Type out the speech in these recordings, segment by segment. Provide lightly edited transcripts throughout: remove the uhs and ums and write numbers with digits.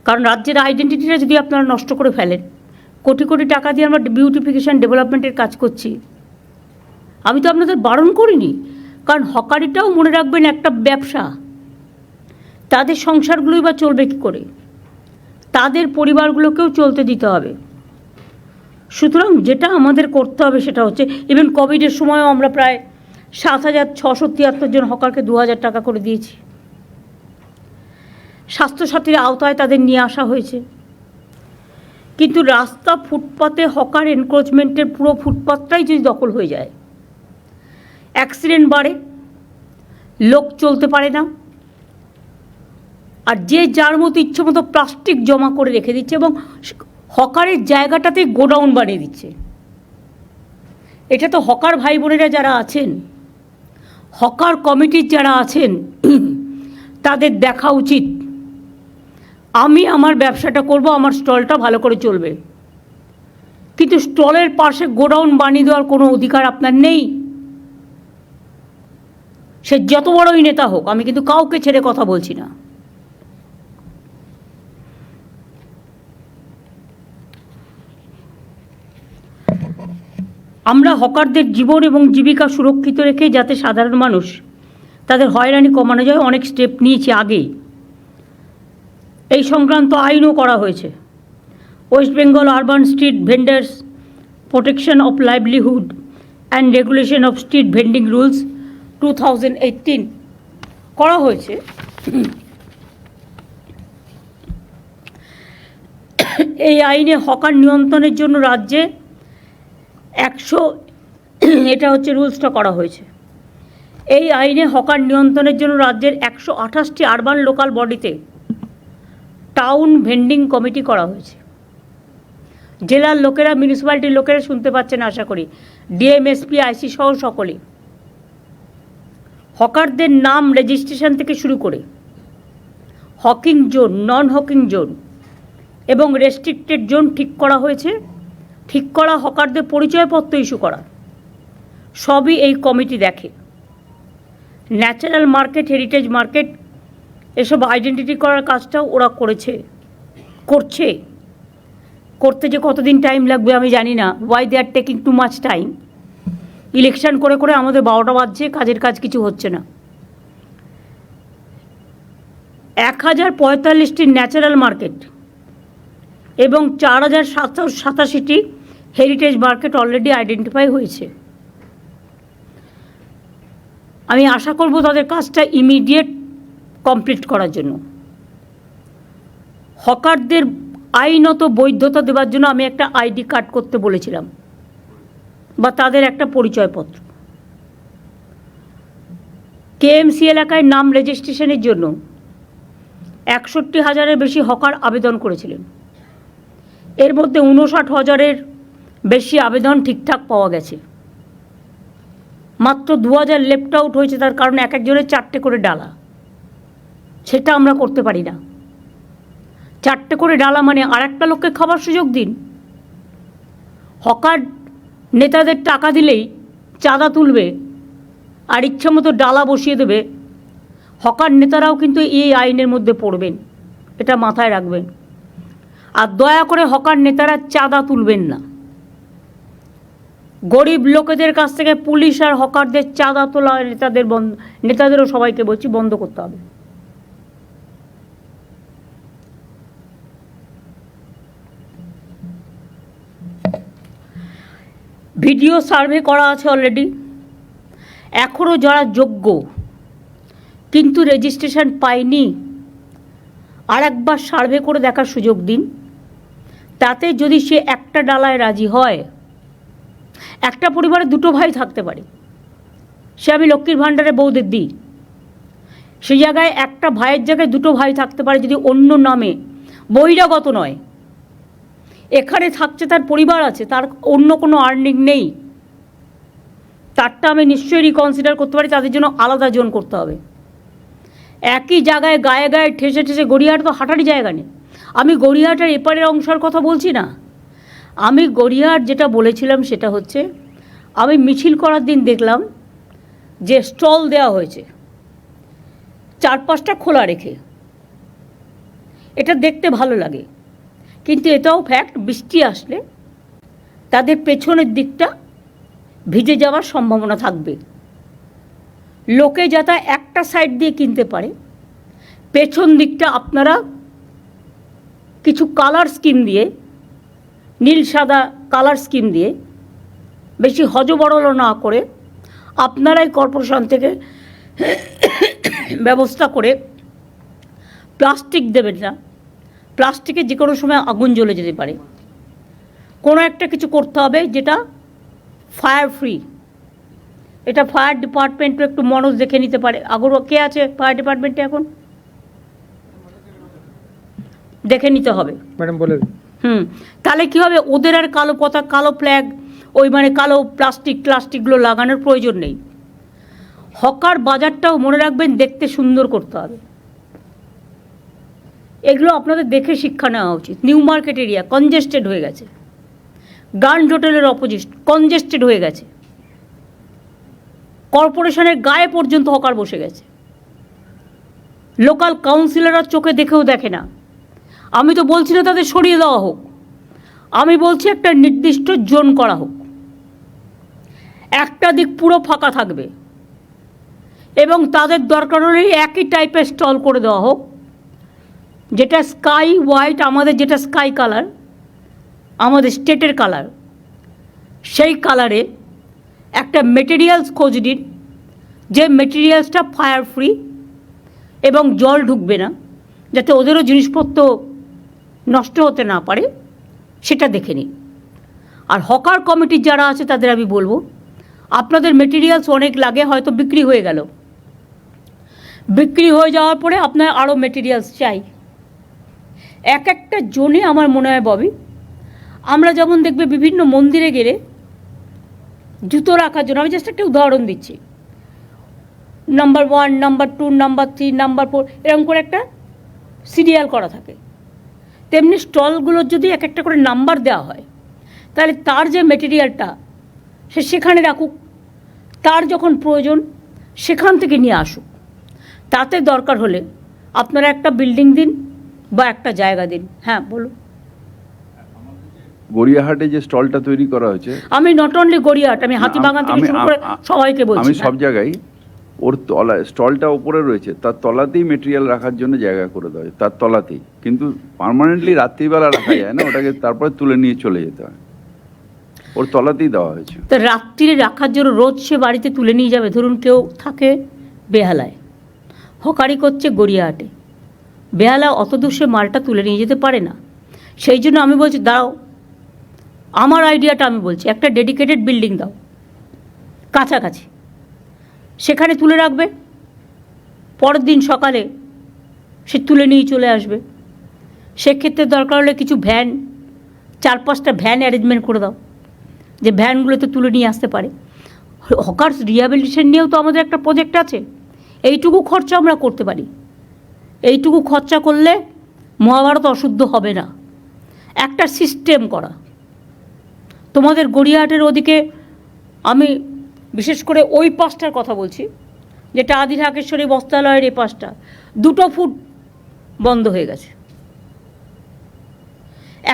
কারণ রাজ্যের আইডেন্টিটিটা যদি আপনারা নষ্ট করে ফেলেন, কোটি কোটি টাকা দিয়ে আমরা বিউটিফিকেশন ডেভেলপমেন্টের কাজ করছি, আমি তো আপনাদের বারণ করিনি। কারণ হকারিটাও মনে রাখবেন একটা ব্যবসা, তাদের সংসারগুলোই বা চলবে কী করে, তাদের পরিবারগুলোকেও চলতে দিতে হবে। সুতরাং যেটা আমাদের করতে হবে সেটা হচ্ছে, ইভেন কোভিডের সময়ও আমরা প্রায় 7,673 জন হকারকে 2,000 টাকা করে দিয়েছি। স্বাস্থ্যসাথীর আওতায় তাদের নিয়ে আসা হয়েছে। কিন্তু রাস্তা ফুটপাতে হকার এনক্রোচমেন্টের পুরো ফুটপাতটাই যদি দখল হয়ে যায়, অ্যাক্সিডেন্ট বাড়ে, লোক চলতে পারে না, আর যে যার মতো ইচ্ছে মতো প্লাস্টিক জমা করে রেখে দিচ্ছে এবং হকারের জায়গাটাতে গোডাউন বানিয়ে দিচ্ছে। এটা তো হকার ভাই বোনেরা যারা আছেন, হকার কমিটির যারা আছেন, তাদের দেখা উচিত। আমি আমার ব্যবসাটা করব, আমার স্টলটা ভালো করে চলবে, কিন্তু স্টলের পাশে গোডাউন বানিয়ে দেওয়ার কোনো অধিকার আপনার নেই। সে যত বড়ই নেতা হোক, আমি কিন্তু কাউকে ছেড়ে কথা বলছি না। আমরা হকারদের জীবন এবং জীবিকা সুরক্ষিত রেখে যাতে সাধারণ মানুষ তাদের হয়রানি কমানো যায়, অনেক স্টেপ নিয়েছি আগেই। এই সংক্রান্ত আইনও করা হয়েছে। West Bengal urban street vendors protection of livelihood and regulation of street vending rules 2018 করা হয়েছে। এই আইনে হকার নিয়ন্ত্রণের জন্য রাজ্যে 100, এটা হচ্ছে রুলসটা করা হয়েছে। এই আইনে হকার নিয়ন্ত্রণের জন্য রাজ্যের 128টি আরবান লোকাল বডিতে টাউন ভেন্ডিং কমিটি করা হয়েছে। জেলার লোকেরা, মিউনিসিপ্যালিটির লোকেরা শুনতে পাচ্ছেন আশা করি, ডিএম, এসপি, আইসি সহ সকলে। হকারদের নাম রেজিস্ট্রেশন থেকে শুরু করে হকিং জোন, নন হকিং জোন এবং রেস্ট্রিক্টেড জোন ঠিক করা হয়েছে। ঠিক করা হকারদের পরিচয়পত্র ইস্যু করা, সবই এই কমিটি দেখে। ন্যাচারাল মার্কেট, হেরিটেজ মার্কেট, এসব আইডেন্টিটি করার কাজটাও ওরা করছে। করতে যে কতদিন টাইম লাগবে আমি জানি না। Why they are taking too much time. Election করে করে আমাদের 12টা বাজছে, কাজের কাজ কিছু হচ্ছে না। 1045টি ন্যাচারাল মার্কেট এবং 4,787টি হেরিটেজ মার্কেট অলরেডি আইডেন্টিফাই হয়েছে। আমি আশা করব তাদের কাজটা ইমিডিয়েট কমপ্লিট করার জন্য। হকারদের আইনত বৈধতা দেওয়ার জন্য আমি একটা আইডি কার্ড করতে বলেছিলাম, বা তাদের একটা পরিচয়পত্র। কেএমসি এলাকায় নাম রেজিস্ট্রেশনের জন্য 61,000-এর বেশি হকার আবেদন করেছিলেন। এর মধ্যে 59,000-এর বেশি আবেদন ঠিকঠাক পাওয়া গেছে। মাত্র 2,000 লেফট আউট হয়েছে, তার কারণ এক একজনের 4টে করে ডালা। সেটা আমরা করতে পারি না। 4টে করে ডালা মানে আর একটা লোককে খাবার সুযোগ দিন। হকার নেতাদের টাকা দিলেই চাঁদা তুলবে আর ইচ্ছা মতো ডালা বসিয়ে দেবে। হকার নেতারাও কিন্তু এই আইনের মধ্যে পড়বেন, এটা মাথায় রাখবেন। আর দয়া করে হকার নেতারা চাঁদা তুলবেন না। গরিব লোকেদের কাছ থেকে পুলিশ আর হকারদের চাঁদা তোলা নেতাদেরও সবাইকে বলছি বন্ধ করতে হবে। ভিডিও সার্ভে করা আছে অলরেডি। এখনও যারা যোগ্য কিন্তু রেজিস্ট্রেশন পায়নি, আর একবার সার্ভে করে দেখার সুযোগ দিন। তাতে যদি সে একটা ডালায় রাজি হয়, একটা পরিবারে 2টো ভাই থাকতে পারে, সে আমি লক্ষ্মীর ভাণ্ডারে বউদের দিই, সেই জায়গায় একটা ভাইয়ের জায়গায় 2টো ভাই থাকতে পারে যদি অন্য নামে, বহিরাগত নয়, এখানে থাকছে, তার পরিবার আছে, তার অন্য কোনো আর্নিং নেই, তারটা আমি নিশ্চয়ই রিকনসিডার করতে পারি। তাদের জন্য আলাদা জোন করতে হবে। একই জায়গায় গায়ে গায়ে ঠেসে ঠেসে, গড়িয়াহাট তো হাঁটারই জায়গা নেই। আমি গড়িয়াহাটের এপারের অংশের কথা বলছি না। আমি গড়িয়াহাট যেটা বলেছিলাম সেটা হচ্ছে, আমি মিছিল করার দিন দেখলাম যে স্টল দেওয়া হয়েছে 4-5টা খোলা রেখে। এটা দেখতে ভালো লাগে, কিন্তু এটাও ফ্যাক্ট, বৃষ্টি আসলে তাদের পেছনের দিকটা ভিজে যাওয়ার সম্ভাবনা থাকবে। লোকে যাতে একটা সাইড দিয়ে কিনতে পারে, পেছন দিকটা আপনারা কিছু কালার স্কিম দিয়ে, নীল সাদা কালার স্কিম দিয়ে, বেশি হজবরল না করে আপনারাই কর্পোরেশন থেকে ব্যবস্থা করে প্লাস্টিক দেবেন না। প্লাস্টিকে যে কোনো সময় আগুন জ্বলে যেতে পারে। কোনো একটা কিছু করতে হবে যেটা ফায়ার ফ্রি। এটা ফায়ার ডিপার্টমেন্টও একটু মনোজ দেখে নিতে পারে। আগর কে আছে ফায়ার ডিপার্টমেন্টে এখন? দেখে নিতে হবে ম্যাডাম, বলে তাহলে কী হবে, ওদের আর কালো পতাকা, কালো ফ্ল্যাগ, ওই মানে কালো প্লাস্টিকগুলো লাগানোর প্রয়োজন নেই। হকার বাজারটাও মনে রাখবেন দেখতে সুন্দর করতে হবে। এগুলো আপনাদের দেখে শিক্ষা নেওয়া উচিত। নিউ মার্কেট এরিয়া কনজেস্টেড হয়ে গেছে, গ্র্যান্ড হোটেলের অপোজিট কনজেস্টেড হয়ে গেছে, কর্পোরেশনের গায়ে পর্যন্ত হকার বসে গেছে। লোকাল কাউন্সিলররা চোখে দেখেও দেখে না। আমি তো বলছি না তাদের সরিয়ে দেওয়া হোক, আমি বলছি একটা নির্দিষ্ট জোন করা হোক, একটা দিক পুরো ফাঁকা থাকবে এবং তাদের দরকার হলে একই টাইপের স্টল করে দেওয়া হোক, যেটা স্কাই হোয়াইট, আমাদের যেটা স্কাই কালার, আমাদের স্টেটের কালার, সেই কালারে একটা মেটেরিয়ালস খোঁজ নিন, যে মেটেরিয়ালসটা ফায়ার ফ্রি এবং জল ঢুকবে না, যাতে ওদেরও জিনিসপত্র নষ্ট হতে না পারে, সেটা দেখে নিন। আর হকার কমিটির যারা আছে তাদের আমি বলবো, আপনাদের মেটেরিয়ালস অনেক লাগে, হয়তো বিক্রি হয়ে গেল, বিক্রি হয়ে যাওয়ার পরে আপনার আরও মেটেরিয়ালস চাই। এক একটা জোনে আমার মনে হয় ববি, আমরা যেমন দেখবে বিভিন্ন মন্দিরে গেলে জুতো রাখার জন্য, আমি জাস্ট একটা উদাহরণ দিচ্ছি, নাম্বার 1, নাম্বার 2, নাম্বার 3, নাম্বার 4 এরকম করে একটা সিরিয়াল করা থাকে। তেমনি স্টলগুলোর যদি এক একটা করে নাম্বার দেওয়া হয়, তাহলে তার যে মেটেরিয়ালটা সে সেখানে রাখুক, তার যখন প্রয়োজন সেখান থেকে নিয়ে আসুক। তাতে দরকার হলে আপনারা একটা বিল্ডিং দিন বা একটা জায়গা দিন। হ্যাঁ বলুন। গড়িয়াহাটে যে স্টলটা তৈরি করা হয়েছে, আমি নট অনলি গড়িয়াহাট, আমি হাতিবাগান থেকে শুরু করে সবাইকে বলছি, আমি সব জায়গায় ওর তলায় স্টলটা উপরে রয়েছে, তার তলাতেই মেটেরিয়াল রাখার জন্য জায়গা করে দেওয়া হয়, তার তলাতেই। কিন্তু পার্মানেন্টলি রাত্রিবেলা রাখা যায় না, ওটাকে তারপরে তুলে নিয়ে চলে যেতে হয়, ওর তলাতেই দেওয়া হয়েছে। তো রাত্রিরে রাখার জন্য রোজ সে বাড়িতে তুলে নিয়ে যাবে। ধরুন কেউ থাকে বেহালায়, হকারি করছে গড়িয়াহাটে, বেহালা অত দূর সে মালটা তুলে নিয়ে যেতে পারে না। সেই জন্য আমি বলছি দাঁড়াও, আমার আইডিয়াটা আমি বলছি, একটা ডেডিকেটেড বিল্ডিং দাও কাছাকাছি, সেখানে তুলে রাখবে, পরের দিন সকালে সে তুলে নিয়ে চলে আসবে। সেক্ষেত্রে দরকার হলে কিছু ভ্যান, 4-5টা ভ্যান অ্যারেঞ্জমেন্ট করে দাও, যে ভ্যানগুলোতে তুলে নিয়ে আসতে পারে। হকার্স রিহ্যাবিলিটেশন নিয়েও তো আমাদের একটা প্রজেক্ট আছে, এইটুকু খরচা আমরা করতে পারি। এইটুকু খরচা করলে মহাভারত অশুদ্ধ হবে না। একটা সিস্টেম করা, তোমাদের গড়িয়াহাটের ওদিকে, আমি বিশেষ করে ওই পাশটার কথা বলছি, যেটা আদি ঢাকেশ্বরী বস্ত্রালয়ের এই পাশটা, 2 ফুট বন্ধ হয়ে গেছে।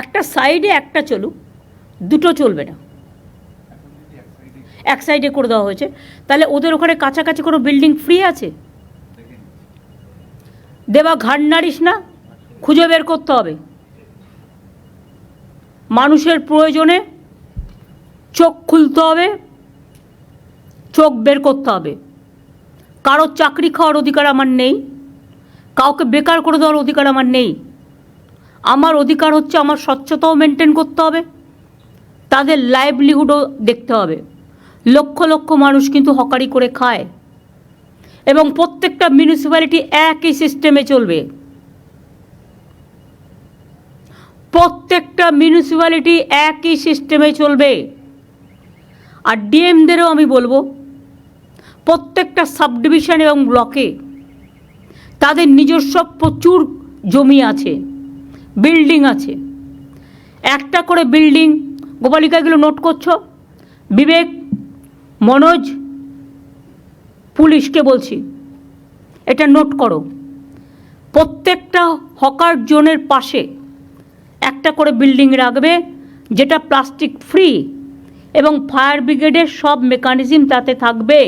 একটা সাইডে একটা চলুক, 2 চলবে না, এক সাইডে করে দেওয়া হয়েছে। তাহলে ওদের ওখানে কাছাকাছি কোনো বিল্ডিং ফ্রি আছে? দেবা ঘাড় নাড়িস না, খুঁজে বের করতে হবে। মানুষের প্রয়োজনে চোখ খুলতে হবে, চোখ বের করতে হবে। কারোর চাকরি খাওয়ার অধিকার আমার নেই, কাউকে বেকার করে দেওয়ার অধিকার আমার নেই। আমার অধিকার হচ্ছে আমার স্বচ্ছতাও মেনটেন করতে হবে, তাদের লাইভলিহুডও দেখতে হবে। লক্ষ লক্ষ মানুষ কিন্তু হকারি করে খায় এবং প্রত্যেকটা মিউনিসিপ্যালিটি একই সিস্টেমে চলবে। প্রত্যেকটা মিউনিসিপ্যালিটি একই সিস্টেমে চলবে। আর ডিএমদেরও আমি বলবো, প্রত্যেকটা সাব ডিভিশন এবং ব্লকে তাদের নিজস্ব প্রচুর জমি আছে, বিল্ডিং আছে। একটা করে বিল্ডিং, গোপালিকা এগুলো নোট করছো, বিবেক, মনোজ, পুলিশকে বলছি এটা নোট করো। প্রত্যেকটা হকার জোনের পাশে একটা করে বিল্ডিং রাখবে, যেটা প্লাস্টিক ফ্রি, এবং ফায়ার ব্রিগেডের সব মেকানিজম তাতে থাকবে।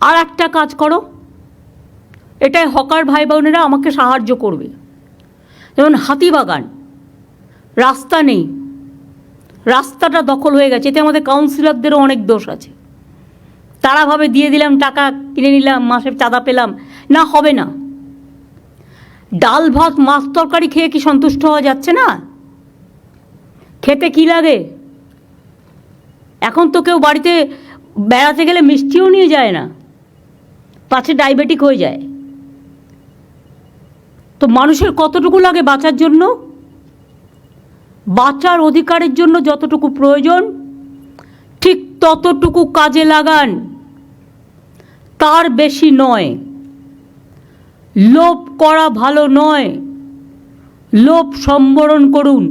আর একটা কাজ করো, এটাই হকার ভাই বোনেরা আমাকে সাহায্য করবে। যেমন হাতিবাগান, রাস্তা নেই, রাস্তাটা দখল হয়ে গেছে, এতে আমাদের কাউন্সিলরদেরও অনেক দোষ আছে। তারা ভাবে দিয়ে দিলাম, টাকা কিনে নিলাম, মাসে চাঁদা পেলাম, না, হবে না। ডাল ভাত মাছ তরকারি খেয়ে কি সন্তুষ্ট হওয়া যাচ্ছে না? খেতে কি লাগে? এখন তো কেউ বাড়িতে বেড়াতে গেলে মিষ্টিও নিয়ে যায় না, পাছে ডায়াবেটিক হয়ে যায়। তো মানুষের কতটুকু লাগে বাঁচার জন্য? বাঁচার অধিকারের জন্য যতটুকু প্রয়োজন ঠিক ততটুকু কাজে লাগান, তার বেশি নয়। লোভ করা ভালো নয়, লোভ সম্বরণ করুন।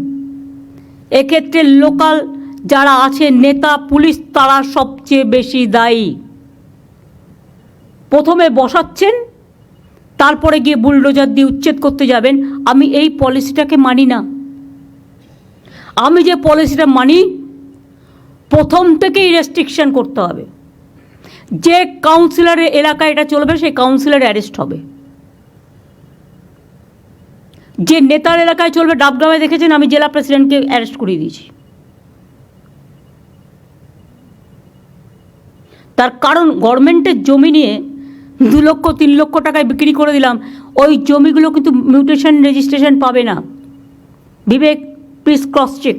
এক্ষেত্রে লোকাল যারা আছে, নেতা, পুলিশ, তারা সবচেয়ে বেশি দায়ী। প্রথমে বসাচ্ছেন, তারপরে গিয়ে বুলডোজার দিয়ে উচ্ছেদ করতে যাবেন। আমি এই পলিসিটাকে মানি না। আমি যে পলিসিটা মানি, প্রথম থেকেই রেস্ট্রিকশন করতে হবে। যে কাউন্সিলরের এলাকায় এটা চলবে সেই কাউন্সিলর অ্যারেস্ট হবে। যে নেতার এলাকায় চলবে, ডাবগ্রামে দেখেছেন আমি জেলা প্রেসিডেন্টকে অ্যারেস্ট করিয়ে দিয়েছি। তার কারণ গভর্নমেন্টের জমি নিয়ে 2 লক্ষ 3 লক্ষ টাকায় বিক্রি করে দিলাম, ওই জমিগুলো কিন্তু মিউটেশন রেজিস্ট্রেশন পাবে না। বিবেক, প্লিজ ক্রস চেক।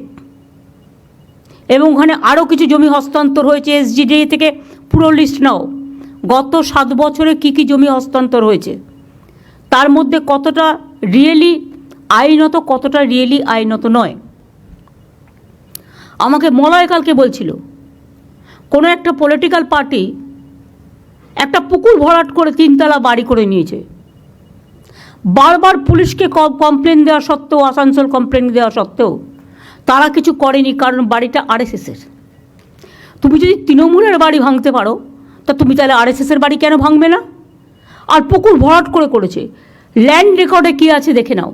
এবং ওখানে আরও কিছু জমি হস্তান্তর হয়েছে, SGDA থেকে পুরো লিস্ট নাও। গত 7 বছরে কী কী জমি হস্তান্তর হয়েছে, তার মধ্যে কতটা রিয়েলি আইনত, কতটা রিয়েলি আইনত নয়। আমাকে মলয় কালকে বলছিল, কোনো একটা পলিটিক্যাল পার্টি একটা পুকুর ভরাট করে 3 তলা বাড়ি করে নিয়েছে। বারবার পুলিশকে কমপ্লেন দেওয়া সত্ত্বেও, আসানসোল কমপ্লেন দেওয়া সত্ত্বেও তারা কিছু করেনি, কারণ বাড়িটা RSSের। তুমি যদি তৃণমূলের বাড়ি ভাঙতে পারো, তা তুমি তাহলে RSSের বাড়ি কেন ভাঙবে না? আর পুকুর ভরাট করেছে। ল্যান্ড রেকর্ডে কী আছে দেখে নাও।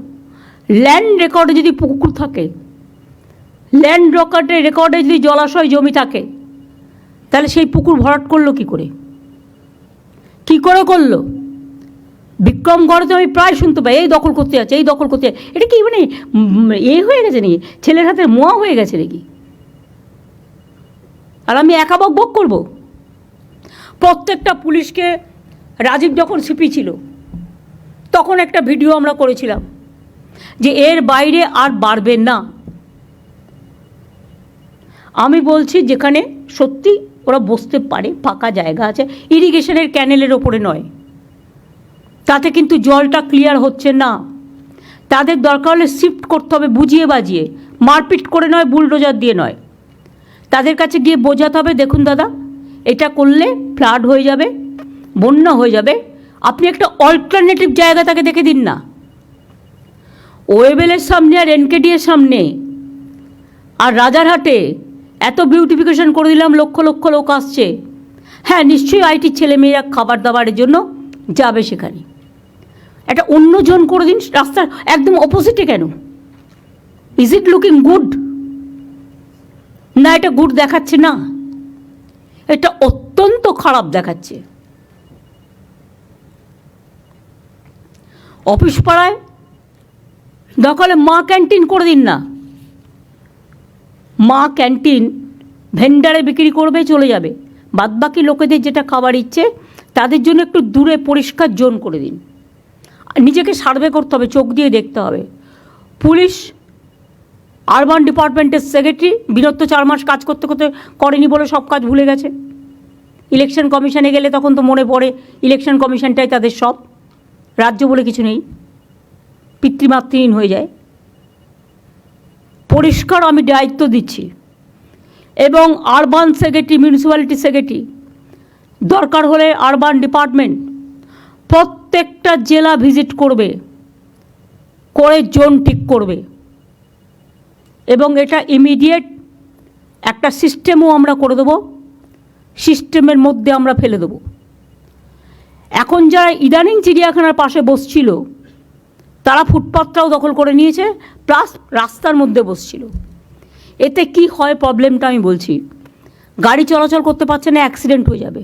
ল্যান্ড রেকর্ডে যদি পুকুর থাকে, ল্যান্ড রেকর্ডে যদি জলাশয় জমি থাকে, তাহলে সেই পুকুর ভরাট করলো কী করে? কী করে করলো? বিক্রমগড়ে তো আমি প্রায় শুনতে পাই, এই দখল করতে যাচ্ছে, এই দখল করতে যাচ্ছে। এটা কি মানে হয়ে গেছে নাকি? ছেলের হাতে মোয়া হয়ে গেছে নাকি? আর আমি একা বক করব? প্রত্যেকটা পুলিশকে, রাজীব যখন সিপি ছিল তখন একটা ভিডিও আমরা করেছিলাম যে এর বাইরে আর বাড়বেন না। আমি বলছি যেখানে সত্যি ওরা বসতে পারে, ফাঁকা জায়গা আছে, ইরিগেশনের ক্যানেলের ওপরে নয়, তাতে কিন্তু জলটা ক্লিয়ার হচ্ছে না। তাদের দরকার হলে শিফট করতে হবে, বুঝিয়ে বাজিয়ে, মারপিট করে নয়, বুলডোজার দিয়ে নয়। তাদের কাছে গিয়ে বোঝাতে হবে, দেখুন দাদা, এটা করলে ফ্লাড হয়ে যাবে, বন্যা হয়ে যাবে, আপনি একটা অল্টারনেটিভ জায়গা তাকে দেখে দিন না। ওয়েবেলের সামনে আর NKD এর সামনে আর রাজারহাটে এত বিউটিফিকেশন করে দিলাম, লক্ষ লক্ষ লোক আসছে। হ্যাঁ, নিশ্চয়ই আইটির ছেলেমেয়েরা খাবার দাবারের জন্য যাবে সেখানে। একটা অন্য জোন করে দিন, রাস্তার একদম অপোজিটে কেন? Is it looking good? না, এটা গুড দেখাচ্ছে না, এটা অত্যন্ত খারাপ দেখাচ্ছে। অফিস পাড়ায় দখলে মা ক্যান্টিন করে দিন না। মা ক্যান্টিন ভেন্ডারে বিক্রি করবে, চলে যাবে। বাদবাকি লোকেদের যেটা খাবার ইচ্ছে তাদের জন্য একটু দূরে পরিষ্কার জোন করে দিন। নিজেকে সার্ভে করতে হবে, চোখ দিয়ে দেখতে হবে। পুলিশ আরবান ডিপার্টমেন্টের সেক্রেটারি বিরত 4 মাস কাজ করতে করতে করেনি বলে সব কাজ ভুলে গেছে। ইলেকশন কমিশনে গেলে তখন তো মনে পড়ে ইলেকশন কমিশনটাই তাদের সব, রাজ্য বলে কিছু নেই, পিতৃমাতৃহীন হয়ে যায়। পরিষ্কার আমি দায়িত্ব দিচ্ছি। এবং আরবান সেক্রেটারি, মিউনিসিপ্যালিটি সেক্রেটারি, দরকার হলে আরবান ডিপার্টমেন্ট প্রত্যেকটা জেলা ভিজিট করবে, করে জোন ঠিক করবে। এবং এটা ইমিডিয়েট একটা সিস্টেমও আমরা করে দেবো, সিস্টেমের মধ্যে আমরা ফেলে দেবো। এখন যারা ইদানিং চিড়িয়াখানার পাশে বসছিল তারা ফুটপাথটাও দখল করে নিয়েছে, প্লাস রাস্তার মধ্যে বসছিল। এতে কি হয় প্রবলেমটা আমি বলছি। গাড়ি চলাচল করতে পারছে না, অ্যাক্সিডেন্ট হয়ে যাবে,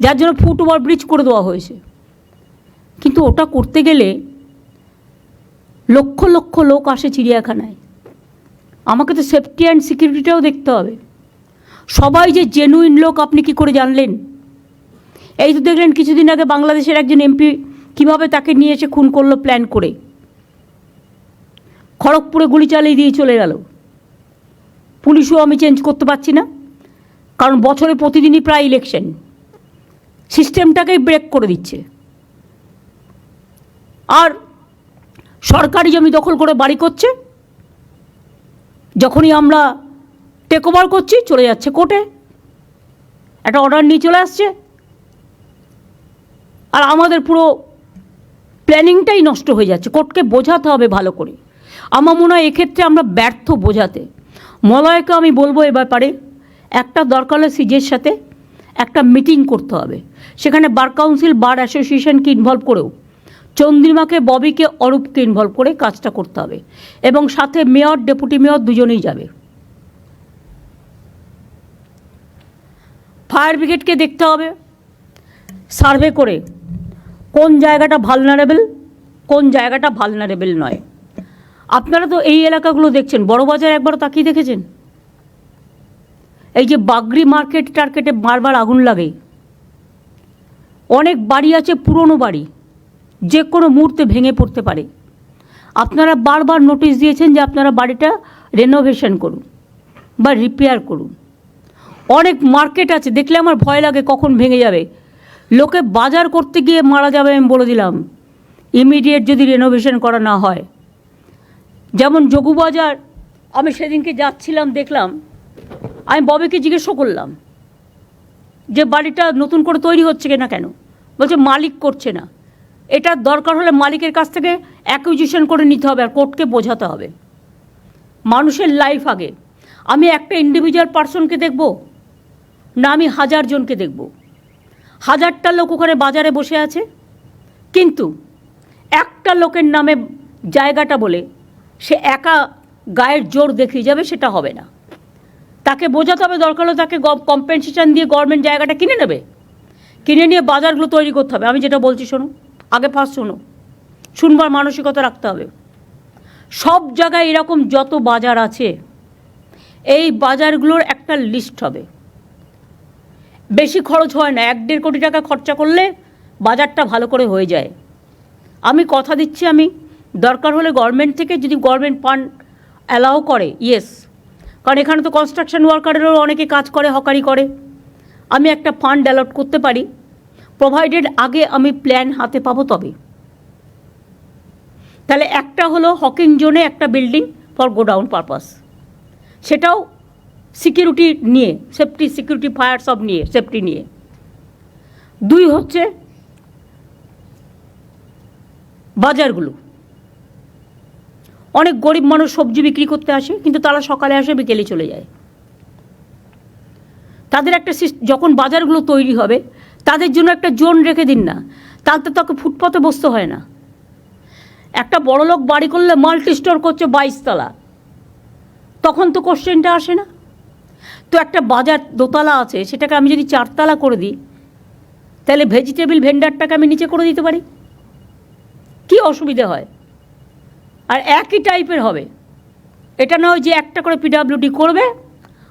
যার জন্য ফুট ওভার ব্রিজ করে দেওয়া হয়েছে। কিন্তু ওটা করতে গেলে লক্ষ লক্ষ লোক আসে চিড়িয়াখানায়, আমাকে তো সেফটি অ্যান্ড সিকিউরিটিটাও দেখতে হবে। সবাই যে জেনুইন লোক আপনি কি করে জানলেন? এই তো দেখলেন কিছুদিন আগে বাংলাদেশের একজন এমপি কীভাবে তাকে নিয়ে এসে খুন করলো প্ল্যান করে, খড়গপুরে গুলি চালিয়ে দিয়ে চলে গেল। পুলিশও আমি চেঞ্জ করতে পারছি না, কারণ বছরে প্রতিদিনই প্রায় ইলেকশন, সিস্টেমটাকেই ব্রেক করে দিচ্ছে। আর সরকারি জমি দখল করে বাড়ি করছে, যখনই আমরা টেক ওভার করছি চলে যাচ্ছে কোর্টে, একটা অর্ডার নিয়ে চলে আসছে, আর আমাদের পুরো প্ল্যানিংটাই নষ্ট হয়ে যাচ্ছে। কোর্টকে বোঝাতে হবে ভালো করে। আমার মনে হয় এক্ষেত্রে আমরা ব্যর্থ বোঝাতে। মলয়কে আমি বলবো এ ব্যাপারে একটা দরকার হলে সিজের সাথে একটা মিটিং করতে হবে, সেখানে বার কাউন্সিল, বার অ্যাসোসিয়েশনকে ইনভলভ করেও চন্দ্রিমাকে, ববিকে, অরূপকে ইনভলভ করে কাজটা করতে হবে, এবং সাথে মেয়র, ডেপুটি মেয়র দুজনেই যাবে। ফায়ার ব্রিগেডকে দেখতে হবে সার্ভে করে কোন জায়গাটা ভালনারেবল, কোন জায়গাটা ভালনারেবল নয়। আপনারা তো এই এলাকাগুলো দেখছেন, বড়বাজার একবারও তাকিয়ে দেখেছেন? এই যে বাগরি মার্কেট টার্কেটে বারবার আগুন লাগে, অনেক বাড়ি আছে পুরনো বাড়ি, যে কোনো মুহূর্তে ভেঙে পড়তে পারে। আপনারা বারবার নোটিশ দিয়েছেন যে আপনারা বাড়িটা রেনোভেশন করুন বা রিপেয়ার করুন। অনেক মার্কেট আছে দেখলে আমার ভয় লাগে কখন ভেঙে যাবে, লোকে বাজার করতে গিয়ে মারা যাবে, আমি বলে দিলাম, ইমিডিয়েট যদি রেনোভেশন করা না হয়। যেমন যোগুবাজার, আমি সেদিনকে যাচ্ছিলাম, দেখলাম, আমি ববিকে জিজ্ঞেসও করলাম যে বাড়িটা নতুন করে তৈরি হচ্ছে কিনা, কেন? বলছে মালিক করছে না। এটার দরকার হলে মালিকের কাছ থেকে অ্যাকুইজিশন করে নিতে হবে, আর কোর্টকে বোঝাতে হবে। মানুষের লাইফ আগে। আমি একটা ইন্ডিভিজুয়াল পার্সনকে দেখব না আমি 1000 জনকে দেখব? 1000টা লোক ওখানে বাজারে বসে আছে, কিন্তু একটা লোকের নামে জায়গাটা বলে সে একা গায়ের জোর দেখিয়ে যাবে, সেটা হবে না। তাকে বোঝাতে হবে, দরকার হলে তাকে কম্পেনসেশন দিয়ে গভর্নমেন্ট জায়গাটা কিনে নেবে, কিনে নিয়ে বাজারগুলো তৈরি করতে হবে। আমি যেটা বলছি শোনো, আগে ফার্স্ট শোনো, শুনবার মানসিকতা রাখতে হবে। সব জায়গায় এরকম যত বাজার আছে, এই বাজারগুলোর একটা লিস্ট হবে। বেশি খরচ হয় না, 1-1.5 কোটি টাকা খরচা করলে বাজারটা ভালো করে হয়ে যায়। আমি কথা দিচ্ছি, আমি দরকার হলে গভর্নমেন্ট থেকে যদি গভর্নমেন্ট ফান্ড অ্যালাউ করে, ইয়েস, কারণ এখানে তো কনস্ট্রাকশন ওয়ার্কারেরও অনেকে কাজ করে, হকারি করে, আমি একটা ফান্ড অ্যালট করতে পারি, প্রোভাইডেড আগে আমি প্ল্যান হাতে পাবো তবে। তাহলে একটা হলো হকিং জোনে একটা বিল্ডিং ফর গোডাউন পারপাস, সেটাও সিকিউরিটি নিয়ে, সেফটি, সিকিউরিটি, ফায়ার সব নিয়ে, সেফটি নিয়ে। 2 হচ্ছে বাজারগুলো। অনেক গরিব মানুষ সবজি বিক্রি করতে আসে, কিন্তু তারা সকালে আসে, বিকেলে চলে যায়। তাদের একটা যখন বাজারগুলো তৈরি হবে তাদের জন্য একটা জোন রেখে দিন না, তাতে তাকে ফুটপাতে বসতে হয় না। একটা বড়লোক বাড়ি করলে মাল্টি স্টোর করছে 22 তলা, তখন তো কোশ্চেনটা আসে না। তো একটা বাজার 2 তলা আছে, সেটাকে আমি যদি 4 তলা করে দিই, তাহলে ভেজিটেবল ভেন্ডারটাকে আমি নিচে করে দিতে পারি, কি অসুবিধা হয়? আর একই টাইপের হবে, এটা নয় যে একটা করে পিডব্লিউডি করবে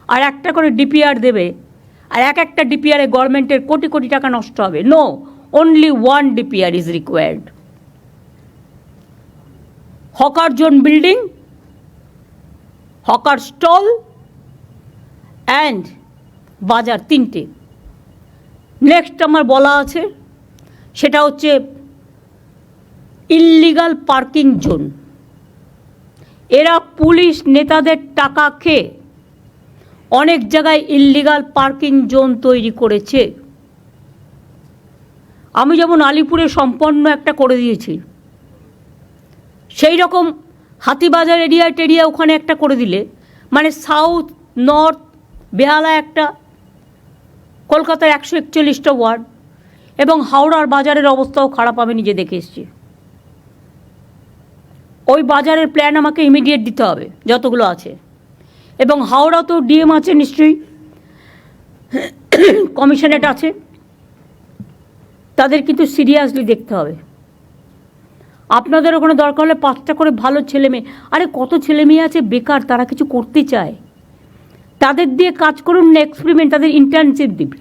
আর একটা করে ডিপিআর দেবে, আর একটা ডিপিআরে গভর্নমেন্টের কোটি কোটি টাকা নষ্ট হবে। No, only 1 DPR is required. Hawker zone building, hawker stall and bazaar, 3টে। নেক্সট আমার বলা আছে সেটা হচ্ছে ইললিগাল পার্কিং জোন। এরা পুলিশ নেতাদের টাকা খেয়ে অনেক জায়গায় ইললিগাল পার্কিং জোন তৈরি করেছে। আমি যেমন আলিপুরে সম্পন্ন একটা করে দিয়েছি, সেই রকম হাতিবাজার এরিয়া টেরিয়া ওখানে একটা করে দিলে, মানে সাউথ, নর্থ, বেহালা একটা, কলকাতার 141টা ওয়ার্ড, এবং হাওড়ার বাজারের অবস্থাও খারাপ, আমি নিজে দেখে এসেছি। ওই বাজারের প্ল্যান আমাকে ইমিডিয়েট দিতে হবে যতগুলো আছে। এবং হাওড়াতেও ডিএম আছে নিশ্চয়ই, কমিশনারেট আছে, তাদের কিন্তু সিরিয়াসলি দেখতে হবে। আপনাদের ওখানে দরকার হলে 5টা করে ভালো ছেলে মেয়ে, আরে কত ছেলে মেয়ে আছে বেকার, তারা কিছু করতে চায়, তাদের দিয়ে কাজ করুন না, এক্সপেরিমেন্ট, তাদের ইন্টার্নশিপ দিন।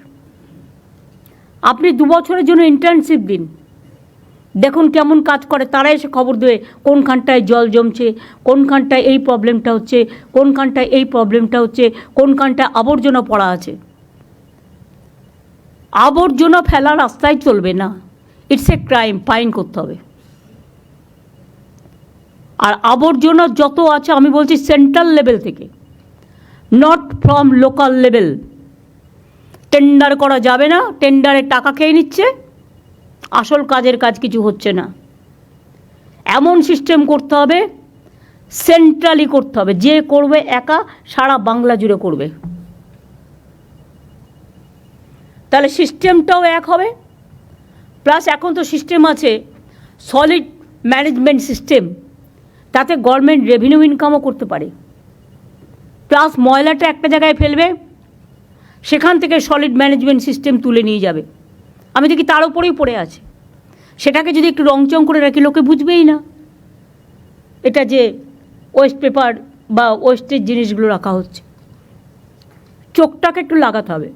আপনি 2 বছরের জন্য ইন্টার্নশিপ দিন, দেখুন কেমন কাজ করে, তারা এসে খবর দেবে কোনখানটায় জল জমছে, কোনখানটায় এই প্রবলেমটা হচ্ছে, কোনখানটায় এই প্রবলেমটা হচ্ছে, কোনখানটায় আবর্জনা পড়া আছে। আবর্জনা ফেলা রাস্তায় চলবে না, ইটস এ ক্রাইম, ফাইন করতে হবে। আর আবর্জনা যত আছে আমি বলছি সেন্ট্রাল লেভেল থেকে, not from local level. Tender করা যাবে না, টেন্ডারে টাকা খেয়ে নিচ্ছে, আসল কাজের কাজ কিছু হচ্ছে না। এমন সিস্টেম করতে হবে, সেন্ট্রালি করতে হবে, যে করবে একা সারা বাংলা জুড়ে করবে, তাহলে সিস্টেমটাও এক হবে। প্লাস এখন তো সিস্টেম আছে সলিড ম্যানেজমেন্ট সিস্টেম, তাতে গভর্নমেন্ট রেভিনিউ ইনকামও করতে পারে। প্লাস ময়লাটা একটা জায়গায় ফেলবে, সেখান থেকে সলিড ম্যানেজমেন্ট সিস্টেম তুলে নিয়ে যাবে। আমি দেখি তার উপরেই পড়ে আছে, সেটাকে যদি একটু রংচং করে রাখি লোকে বুঝবেই না এটা যে ওয়েস্ট পেপার বা ওয়েস্টের জিনিসগুলো রাখা হচ্ছে। চোখটাকে একটু লাগাতে হবে।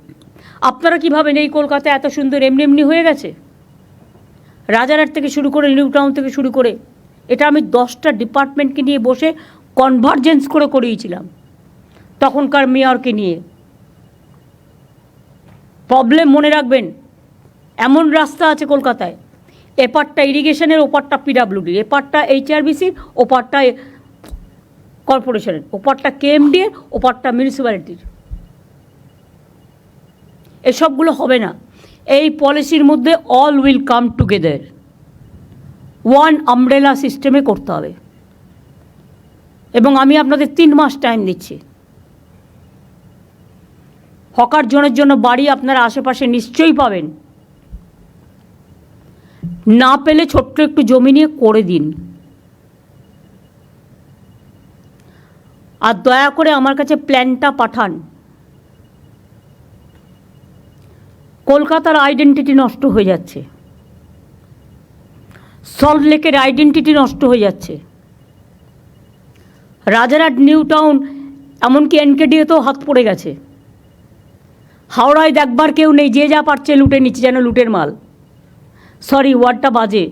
আপনারা কী ভাবেন এই কলকাতা এত সুন্দর এমনি এমনি হয়ে গেছে? রাজারহাট থেকে শুরু করে নিউ টাউন থেকে শুরু করে, এটা আমি 10টা ডিপার্টমেন্টকে নিয়ে বসে কনভার্জেন্স করে করিয়েছিলাম তখনকার মেয়রকে নিয়ে। প্রবলেম মনে রাখবেন, এমন রাস্তা আছে কলকাতায়, এপারটা ইরিগেশনের, ওপারটা পিডাব্লিউডির, এপারটা এইচআরবিসির, ওপারটা কর্পোরেশনের, ওপারটা কেএমডির, ওপারটা মিউনিসিপ্যালিটির। এসবগুলো হবে না। এই পলিসির মধ্যে all will come together, one umbrella সিস্টেমে করতে হবে। এবং আমি আপনাদের 3 মাস টাইম দিচ্ছি। হকার জোনের জন্য বাড়ি আপনারা আশেপাশে নিশ্চয়ই পাবেন, না পেলে ছোট্ট একটু জমি নিয়ে করে দিন। আর দয়া করে আমার কাছে প্ল্যানটা পাঠান। কলকাতার আইডেন্টিটি নষ্ট হয়ে যাচ্ছে, সল্টলেকের আইডেন্টিটি নষ্ট হয়ে যাচ্ছে, রাজারহাট, নিউ টাউন, এমনকি এনকেডিতেও হাত পড়ে গেছে। হাওড়ায় দেখবার কেউ নেই, যে যা পারছে লুটে নিচ্ছে, যেন লুটের মাল। সরি, ওয়ার্ডটা বাজে,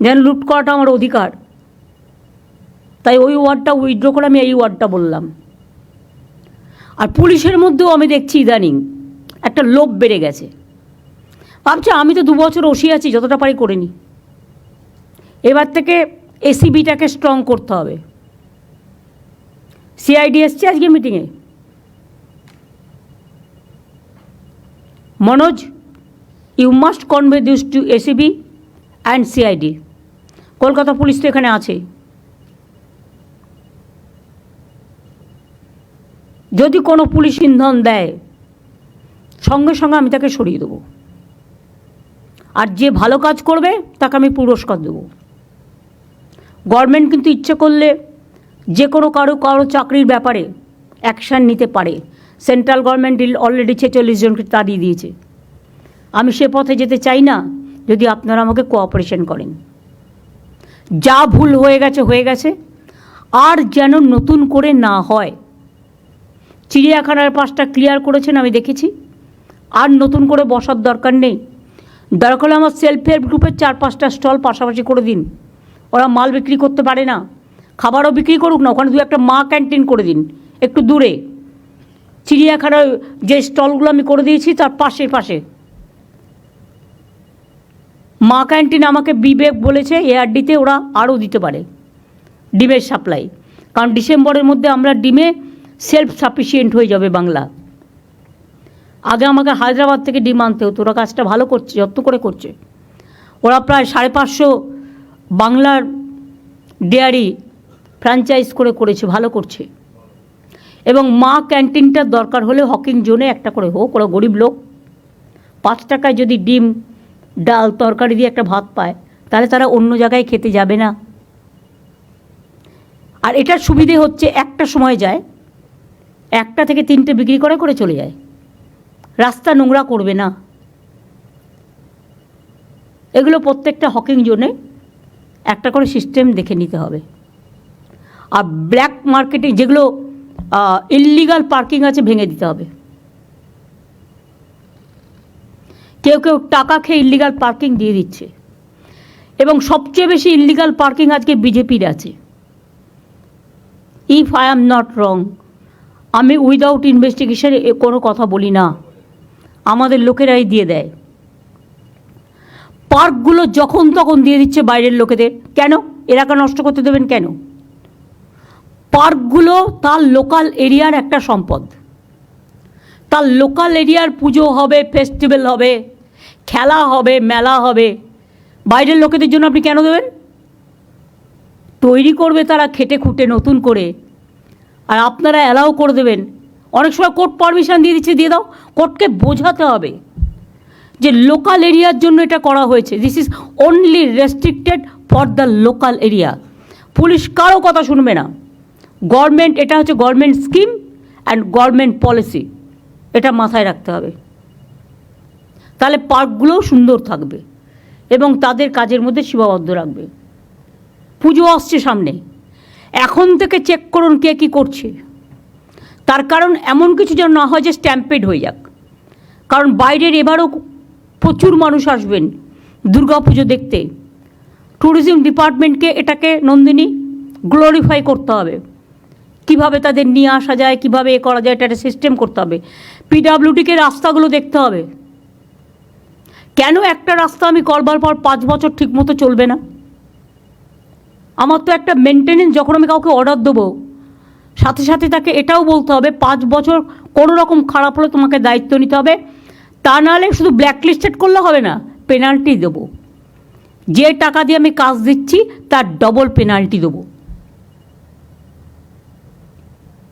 যেন লুট করাটা আমার অধিকার। তাই ওই ওয়ার্ডটা উইথড্র করে আমি এই ওয়ার্ডটা বললাম। আর পুলিশের মধ্যেও আমি দেখছি ইদানিং একটা লোভ বেড়ে গেছে। ভাবছি আমি তো 2 বছর ওসি আছি, যতটা পারি করে নিই। এবার থেকে এসিবিটাকে স্ট্রং করতে হবে। সিআইডি এসছে আজকে মিটিংয়ে। Manoj, you must convey this to ACB and CID. Kolkata police তো এখানে আছে। যদি কোনো পুলিশ ইন্ধন দেয়, সঙ্গে সঙ্গে আমি তাকে সরিয়ে দেবো। আর যে ভালো কাজ করবে তাকে আমি পুরস্কার দেবো। গভর্নমেন্ট কিন্তু ইচ্ছে করলে যে কোনো কারো চাকরির ব্যাপারে অ্যাকশান নিতে পারে। সেন্ট্রাল গভর্নমেন্ট অলরেডি 46 জনকে তাড়িয়ে দিয়েছে। আমি সে পথে যেতে চাই না, যদি আপনারা আমাকে কোঅপারেশন করেন। যা ভুল হয়ে গেছে হয়ে গেছে, আর যেন নতুন করে না হয়। চিড়িয়াখানার পাশটা ক্লিয়ার করেছেন, আমি দেখেছি। আর নতুন করে বসার দরকার নেই। দরকার হলে আমার সেলফ হেল্প গ্রুপের 4-5টা স্টল পাশাপাশি করে দিন। ওরা মাল বিক্রি করতে পারে না, খাবারও বিক্রি করুক না, ওখানে 2-একটা মা ক্যান্টিন করে দিন একটু দূরে। চিড়িয়াখানার যে স্টলগুলো আমি করে দিয়েছি তার পাশে মা ক্যান্টিন আমাকে বিবেক বলেছে এআরডিতে ওরা আরও দিতে পারে ডিমের সাপ্লাই, কারণ ডিসেম্বরের মধ্যে আমরা ডিমে সেলফ সাফিসিয়েন্ট হয়ে যাবে বাংলা। আগে আমাকে হায়দ্রাবাদ থেকে ডিম আনতে হতো। ওরা কাজটা ভালো করছে, যত্ন করে করছে। ওরা প্রায় 550 বাংলার ডেয়ারি ফ্র্যাঞ্চাইজ করেছে, ভালো করছে। এবং মা ক্যান্টিনটার দরকার হলে হকিং জোনে একটা করে হোক, ওরা গরিব লোক, 5 টাকায় যদি ডিম ডাল তরকারি দিয়ে একটা ভাত পায়, তাহলে তারা অন্য জায়গায় খেতে যাবে না? আর এটার সুবিধে হচ্ছে একটা সময় যায়, 1টা থেকে 3টে বিক্রি করে করে চলে যায়, রাস্তা নোংরা করবে না। এগুলো প্রত্যেকটা হকিং জোনে একটা করে সিস্টেম দেখে নিতে হবে। আর ব্ল্যাক মার্কেটে যেগুলো ইললিগাল পার্কিং আছে ভেঙে দিতে হবে। কেউ কেউ টাকা খেয়ে ইললিগাল পার্কিং দিয়ে দিচ্ছে, এবং সবচেয়ে বেশি ইললিগাল পার্কিং আজকে বিজেপির আছে। If I am not wrong, আমি উইদাউট ইনভেস্টিগেশন কোনো কথা বলি না, আমাদের লোকেরাই দিয়ে দেয়। পার্কগুলো যখন তখন দিয়ে দিচ্ছে বাইরের লোকেদের। কেন? এলাকা নষ্ট করতে দেবেন কেন? পার্কগুলো তার লোকাল এরিয়ার একটা সম্পদ। তার লোকাল এরিয়ার পুজো হবে, ফেস্টিভ্যাল হবে, খেলা হবে, মেলা হবে, বাইরের লোকেদের জন্য আপনি কেন দেবেন? তৈরি করবে তারা খেটে খুঁটে নতুন করে, আর আপনারা অ্যালাউ করে দেবেন। অনেক সময় কোর্ট পারমিশন দিয়ে দিচ্ছে, দিয়ে দাও। কোর্টকে বোঝাতে হবে যে লোকাল এরিয়ার জন্য এটা করা হয়েছে, this is only restricted for the local area. Police কারো কথা শুনবে না। গভর্নমেন্ট, এটা হচ্ছে government scheme and government policy, এটা মাথায় রাখতে হবে। তাহলে পার্কগুলোও সুন্দর থাকবে এবং তাদের কাজের মধ্যে সীমাবদ্ধ রাখবে। পুজো আসছে সামনে, এখন থেকে চেক করুন কে কী করছে। তার কারণ এমন কিছু যেন না হয় যে স্ট্যাম্পেড হয়ে যাক। কারণ বাইরের এবারও প্রচুর মানুষ আসবেন দুর্গা পুজো দেখতে। ট্যুরিজম ডিপার্টমেন্টকে এটাকে নন্দিনী গ্লোরিফাই করতে হবে। কিভাবে তাদের নিয়ে আসা যায়, কিভাবে এ করা যায়, এটা একটা সিস্টেম করতে হবে। পিডাব্লিউডিকে রাস্তাগুলো দেখতে হবে। কেন একটা রাস্তা আমি করবার পর 5 বছর ঠিক মতো চলবে না? আমার তো একটা মেনটেনেন্স, যখন আমি কাউকে অর্ডার দেবো সাথে সাথে তাকে এটাও বলতে হবে 5 বছর কোনো রকম খারাপ হলে তোমাকে দায়িত্ব নিতে হবে। তা নাহলে শুধু ব্ল্যাকলিস্টেড করলে হবে না, পেনাল্টি দেবো। যে টাকা দিয়ে আমি কাজ দিচ্ছি তার ডবল পেনাল্টি দেবো।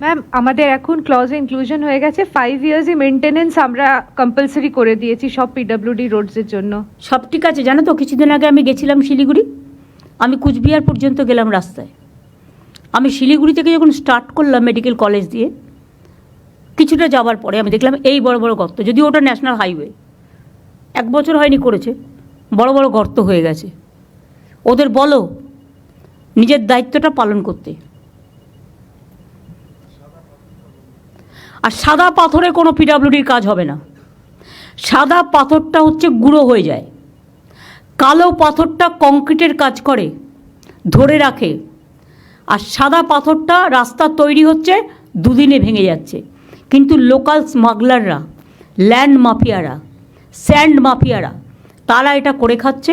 ম্যাম, আমাদের এখন ক্লজ ইনক্লুশন হয়ে গেছে, 5 ইয়ার্সই মেনটেনেন্স আমরা কম্পালসারি করে দিয়েছি সব পিডব্লিউডি রোডসের জন্য। সব ঠিক আছে। জানো তো, কিছুদিন আগে আমি গেছিলাম শিলিগুড়ি, আমি কুচবিহার পর্যন্ত গেলাম রাস্তায়। আমি শিলিগুড়ি থেকে যখন স্টার্ট করলাম মেডিকেল কলেজ দিয়ে, কিছুটা যাওয়ার পরে আমি দেখলাম এই বড় বড় গর্ত, যদিও ওটা ন্যাশনাল হাইওয়ে, 1 বছর হয়নি করেছে, বড় বড় গর্ত হয়ে গেছে। ওদের বলো নিজের দায়িত্বটা পালন করতে। আর সাদা পাথরে কোনো পিডাব্লিউডির কাজ হবে না। সাদা পাথরটা হচ্ছে গুঁড়ো হয়ে যায়, কালো পাথরটা কংক্রিটের কাজ করে, ধরে রাখে। আর সাদা পাথরটা রাস্তা তৈরি হচ্ছে 2 দিনে ভেঙে যাচ্ছে। কিন্তু লোকাল স্মাগলাররা, ল্যান্ড মাফিয়ারা, স্যান্ড মাফিয়ারা, তারা এটা করে খাচ্ছে।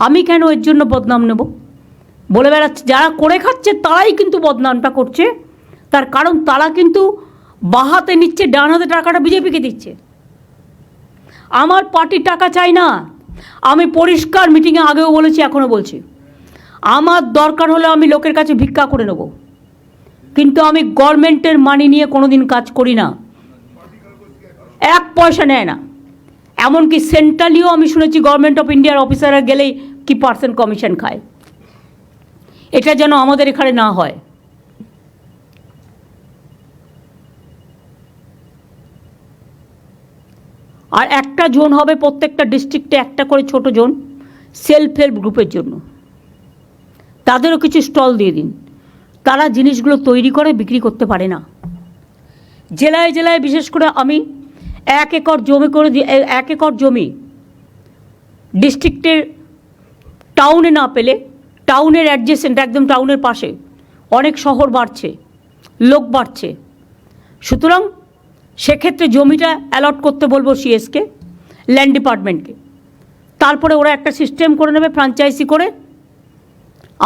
আমি কেন এর জন্য বদনাম নেব? বলে বেড়াচ্ছে যারা করে খাচ্ছে তারাই কিন্তু বদনামটা করছে। তার কারণ তারা কিন্তু বাঁ হাতে নিচ্ছে, ডান হাতে টাকাটা বিজেপিকে দিচ্ছে। আমার পার্টির টাকা চাই না। আমি পরিষ্কার মিটিংয়ে আগেও বলেছি, এখনও বলছি, আমার দরকার হলে আমি লোকের কাছে ভিক্ষা করে নেব, কিন্তু আমি গভর্নমেন্টের মানি নিয়ে কোনো দিন কাজ করি না। 1 পয়সা নেয় না। এমনকি সেন্ট্রালিও আমি শুনেছি গভর্নমেন্ট অফ ইন্ডিয়ার অফিসাররা গেলেই কি পার্সেন্ট কমিশন খায়। এটা যেন আমাদের এখানে না হয়। আর একটা জোন হবে প্রত্যেকটা ডিস্ট্রিক্টে, একটা করে ছোট জোন সেলফ হেল্প গ্রুপের জন্য। তাদেরও কিছু স্টল দিয়ে দিন। তারা জিনিসগুলো তৈরি করে বিক্রি করতে পারে না। জেলায় জেলায় বিশেষ করে আমি 1 একর জমি করে দিয়ে, 1 একর জমি ডিস্ট্রিক্টের টাউনে না পেলে, টাউনের অ্যাডজেসেন্ট, একদম টাউনের পাশে অনেক শহর বাড়ছে, লোক বাড়ছে, সুতরাং সেক্ষেত্রে জমিটা অ্যালট করতে বলবো সিএসকে, ল্যান্ড ডিপার্টমেন্টকে। তারপরে ওরা একটা সিস্টেম করে নেবে ফ্র্যাঞ্চাইজি করে।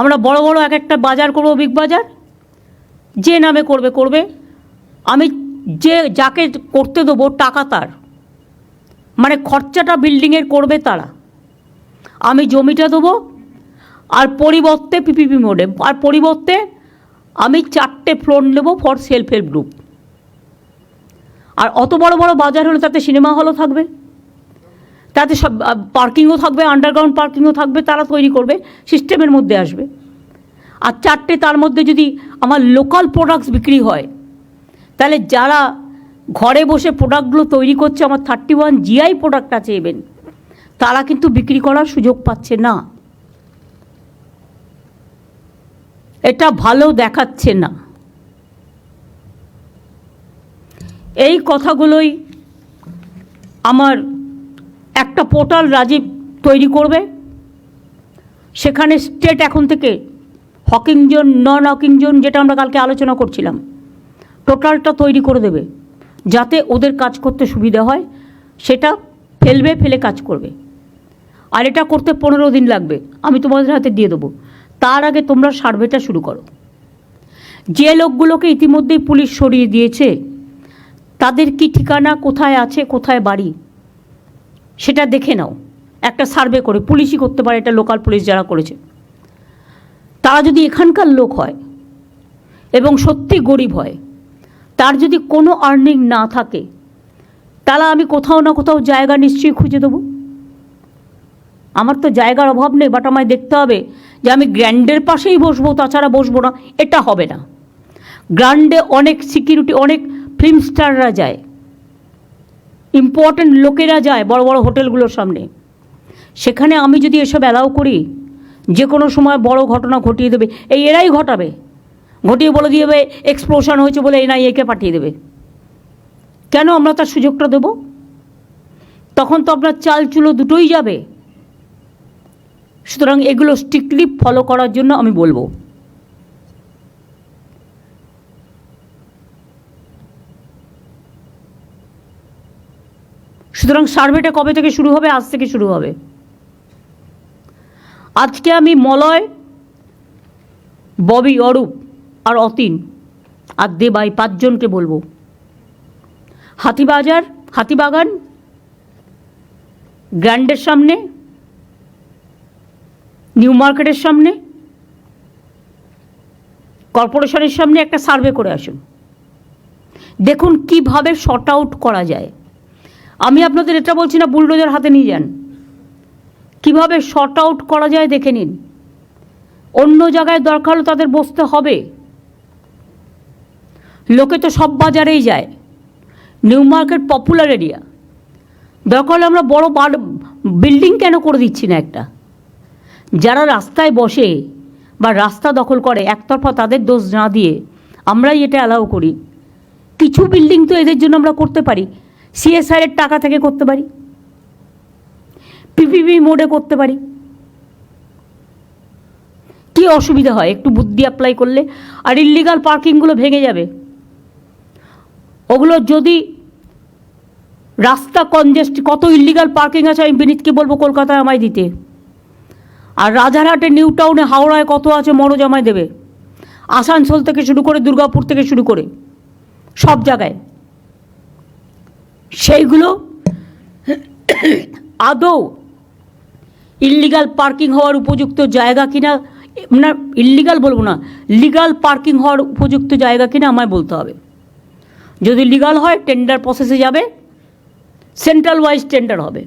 আমরা বড় বড় এক একটা বাজার করবো, বিগ বাজার, যে নামে করবে করবে। আমি যাকে করতে দেবো টাকা তার, মানে খরচাটা বিল্ডিংয়ের করবে তারা। আমি জমিটা দেবো, আর পরিবর্তে পিপিপি মোডে, আর পরিবর্তে আমি 4টে ফ্লোর নেবো ফর সেলফ হেল্প গ্রুপ। আর অত বড় বড় বাজার হলে তাতে সিনেমা হলও থাকবে, তাতে সব পার্কিংও থাকবে, আন্ডারগ্রাউন্ড পার্কিংও থাকবে, তারা তৈরি করবে, সিস্টেমের মধ্যে আসবে। আর 4টে তার মধ্যে যদি আমার লোকাল প্রোডাক্টস বিক্রি হয়, তাহলে যারা ঘরে বসে প্রোডাক্টগুলো তৈরি করছে, আমার 31 GI প্রোডাক্ট আছে ইভেন, তারা কিন্তু বিক্রি করার সুযোগ পাচ্ছে না। এটা ভালো দেখাচ্ছে না। এই কথাগুলোই আমার একটা পোর্টাল রাজীব তৈরি করবে, সেখানে স্টেট এখন থেকে হকিং জোন, নন হকিং জোন, যেটা আমরা কালকে আলোচনা করছিলাম, টোটালটা তৈরি করে দেবে, যাতে ওদের কাজ করতে সুবিধা হয়। সেটা ফেলে কাজ করবে। আর এটা করতে 15 দিন লাগবে, আমি তোমাদের হাতে দিয়ে দেবো। তার আগে তোমরা সার্ভেটা শুরু করো। যে লোকগুলোকে ইতিমধ্যেই পুলিশ সরিয়ে দিয়েছে, তাদের কি ঠিকানা, কোথায় আছে, কোথায় বাড়ি, সেটা দেখে নাও একটা সার্ভে করে। পুলিশই করতে পারে এটা, লোকাল পুলিশ যারা করেছে, তারা যদি এখানকার লোক হয় এবং সত্যি গরিব হয়, তার যদি কোনো আর্নিং না থাকে, তাহলে আমি কোথাও না কোথাও জায়গা নিশ্চয়ই খুঁজে দেবো। আমার তো জায়গার অভাব নেই, বাট আমায় দেখতে হবে যে আমি গ্র্যান্ডের পাশেই বসবো, তাছাড়া বসবো না, এটা হবে না। গ্র্যান্ডে অনেক সিকিউরিটি, অনেক ফিল্ম স্টাররা যায়, ইম্পর্ট্যান্ট লোকেরা যায় বড় বড় হোটেলগুলোর সামনে। সেখানে আমি যদি এসব অ্যালাউ করি, যে কোনো সময় বড় ঘটনা ঘটিয়ে দেবে, এরাই ঘটাবে, ঘটিয়ে বলে দিয়ে দেবে এক্সপ্লোশন হয়েছে বলে NIA-কে পাঠিয়ে দেবে। কেন আমরা তার সুযোগটা দেব? তখন তো আপনার চাল চুলো দুটোই যাবে। সুতরাং এগুলো স্ট্রিক্টলি ফলো করার জন্য আমি বলবো। সুতরাং সার্ভেটা কবে থেকে শুরু হবে? আজ থেকে শুরু হবে। আজকে আমি মলয়, ববি, অরূপ আর অতীন আর দেবাই 5 জনকে বলবো, হাতিবাগান গ্র্যান্ডের সামনে, নিউ মার্কেটের সামনে, কর্পোরেশনের সামনে একটা সার্ভে করে আসুন। দেখুন কিভাবে শর্ট আউট করা যায়। আমি আপনাদের এটা বলছি না বুলডোজার হাতে নিয়ে যান, কিভাবে শর্ট আউট করা যায় দেখে নিন। অন্য জায়গায় দরকার হলে তাদের বসতে হবে। লোকে তো সব বাজারেই যায়, নিউ মার্কেট পপুলার এরিয়া, দরকার হলে আমরা বড় বিল্ডিং কেন করে দিচ্ছি না একটা? যারা রাস্তায় বসে বা রাস্তা দখল করে একতরফা তাদের দোষ না দিয়ে আমরাই এটা অ্যালাউ করি। কিছু বিল্ডিং তো এদের জন্য আমরা করতে পারি, CSR-এর টাকা থেকে করতে পারি, PPP মোডে করতে পারি। কি অসুবিধা হয় একটু বুদ্ধি অ্যাপ্লাই করলে? আর ইল্লিগাল পার্কিংগুলো ভেঙে যাবে। ওগুলো যদি রাস্তা কনজেস্ট, কত ইল্লিগাল পার্কিং আছে আমি বিনীতকে বলবো কলকাতায় আমায় দিতে। আর রাজারহাটে, নিউ টাউনে, হাওড়ায় কত আছে মনোজ আমায় দেবে। আসানসোল থেকে শুরু করে, দুর্গাপুর থেকে শুরু করে সব জায়গায়। সেইগুলো আদৌ ইল্লিগাল পার্কিং হওয়ার উপযুক্ত জায়গা কিনা, না ইল্লিগাল বলবো না, লিগাল পার্কিং হওয়ার উপযুক্ত জায়গা কিনা আমায় বলতে হবে। যদি লিগাল হয় টেন্ডার প্রসেসে যাবে, সেন্ট্রাল ওয়াইজ টেন্ডার হবে,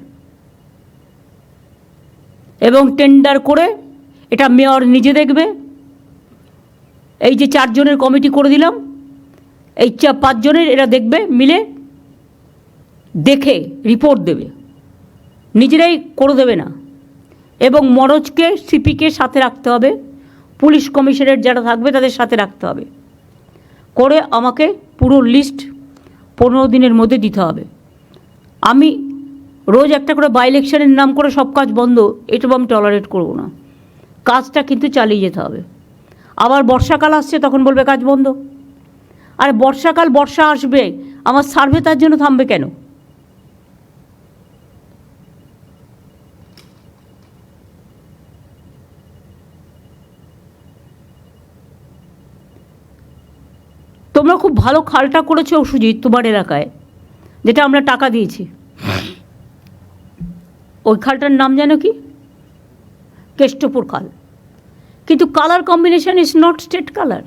এবং টেন্ডার করে এটা মেয়র নিজে দেখবে। এই যে 4 জনের কমিটি করে দিলাম, এই 5 জনের এরা দেখবে, মিলে দেখে রিপোর্ট দেবে, নিজেরাই করে দেবে না। এবং মনোজকে, সিপিকে সাথে রাখতে হবে, পুলিশ কমিশনার যারা থাকবে তাদের সাথে রাখতে হবে, করে আমাকে পুরো লিস্ট 15 দিনের মধ্যে দিতে হবে। আমি রোজ একটা করে বাই ইলেকশনের নাম করে সব কাজ বন্ধ, এটা আমি টলারেট করব না। কাজটা কিন্তু চালিয়ে যেতে হবে। আবার বর্ষাকাল আসছে, তখন বলবে কাজ বন্ধ। আর বর্ষাকাল, বর্ষা আসবে, আমার সার্ভে তার জন্য থামবে কেন? তোমরা খুব ভালো খালটা করেছো সুজিত তোমার এলাকায়, যেটা আমরা টাকা দিয়েছি। ওই খালটার নাম জানো কি? কেষ্টপুর খাল। কিন্তু colour combination is not state colour.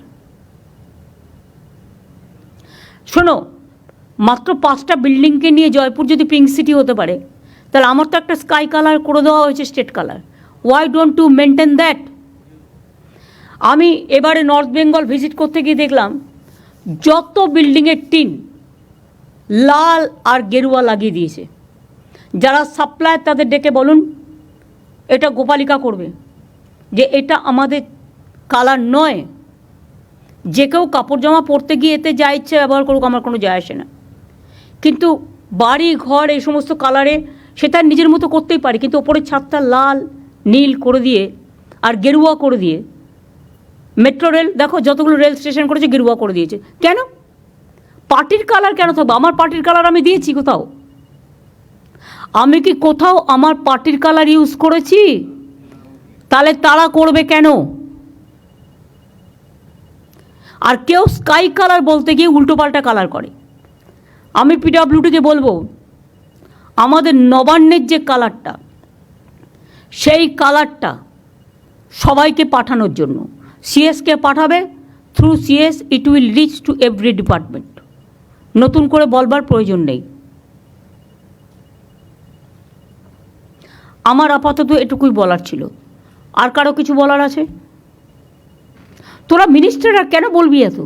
শোনো, মাত্র 5টা বিল্ডিংকে নিয়ে জয়পুর যদি পিঙ্ক সিটি হতে পারে, তাহলে আমার তো একটা স্কাই কালার করে দেওয়া হয়েছে, state colour. Why don't you maintain that? আমি এবারে নর্থ বেঙ্গল ভিজিট করতে গিয়ে দেখলাম যত বিল্ডিংয়ের টিন লাল আর গেরুয়া লাগিয়ে দিয়েছে। যারা সাপ্লায়ার তাদের ডেকে বলুন এটা গোপালিকা করবে, যে এটা আমাদের কালার নয়। যে কেউ কাপড় জামা পরতে গিয়ে এতে যা ইচ্ছে ব্যবহার করুক, আমার কোনো যায় আসে না। কিন্তু বাড়ি ঘর এই সমস্ত কালারে সে তার নিজের মতো করতেই পারে, কিন্তু ওপরের ছাদটা লাল নীল করে দিয়ে আর গেরুয়া করে দিয়ে, মেট্রো রেল দেখো যতগুলো রেল স্টেশন করেছে গেরুয়া করে দিয়েছে। কেন? পার্টির কালার কেন থাকবে? আমার পার্টির কালার আমি দিয়েছি কোথাও? আমি কি কোথাও আমার পার্টির কালার ইউজ করেছি? তাহলে তারা করবে কেন? আর কেউ স্কাই কালার বলতে গিয়ে উল্টোপাল্টা কালার করে। আমি পিডব্লিউডিকে বলবো আমাদের নবান্নের যে কালারটা, সেই কালারটা সবাইকে পাঠানোর জন্য সিএসকে পাঠাবে। Through CS it will reach to every department. নতুন করে বলবার প্রয়োজন নেই। আমার আপাতত এটুকুই বলার ছিল। আর কারো কিছু বলার আছে? তোরা মিনিস্টাররা কেন বলবি এত?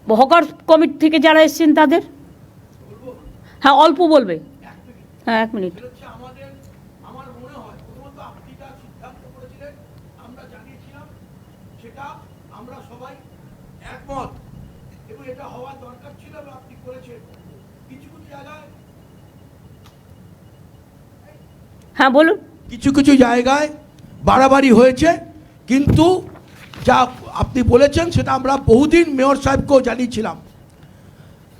হকার কমিটি থেকে যারা এসছেন তাদের, হ্যাঁ অল্প বলবে, হ্যাঁ 1 মিনিট। আমার মনে হয় প্রথমত আপনি যা সিদ্ধান্ত করেছিলেন আমরা জানিয়েছিলাম, সেটা আমরা সবাই একমত এবং এটা হওয়া দরকার ছিল এবং আপনি করেছেন। কিছু কিছু জায়গায় হ্যাঁ বলুন। কিছু কিছু জায়গায় বাড়াবাড়ি হয়েছে, কিন্তু যা আপনি বলেছেন সেটা আমরা বহুদিন মেয়র সাহেবকেও জানিয়েছিলাম।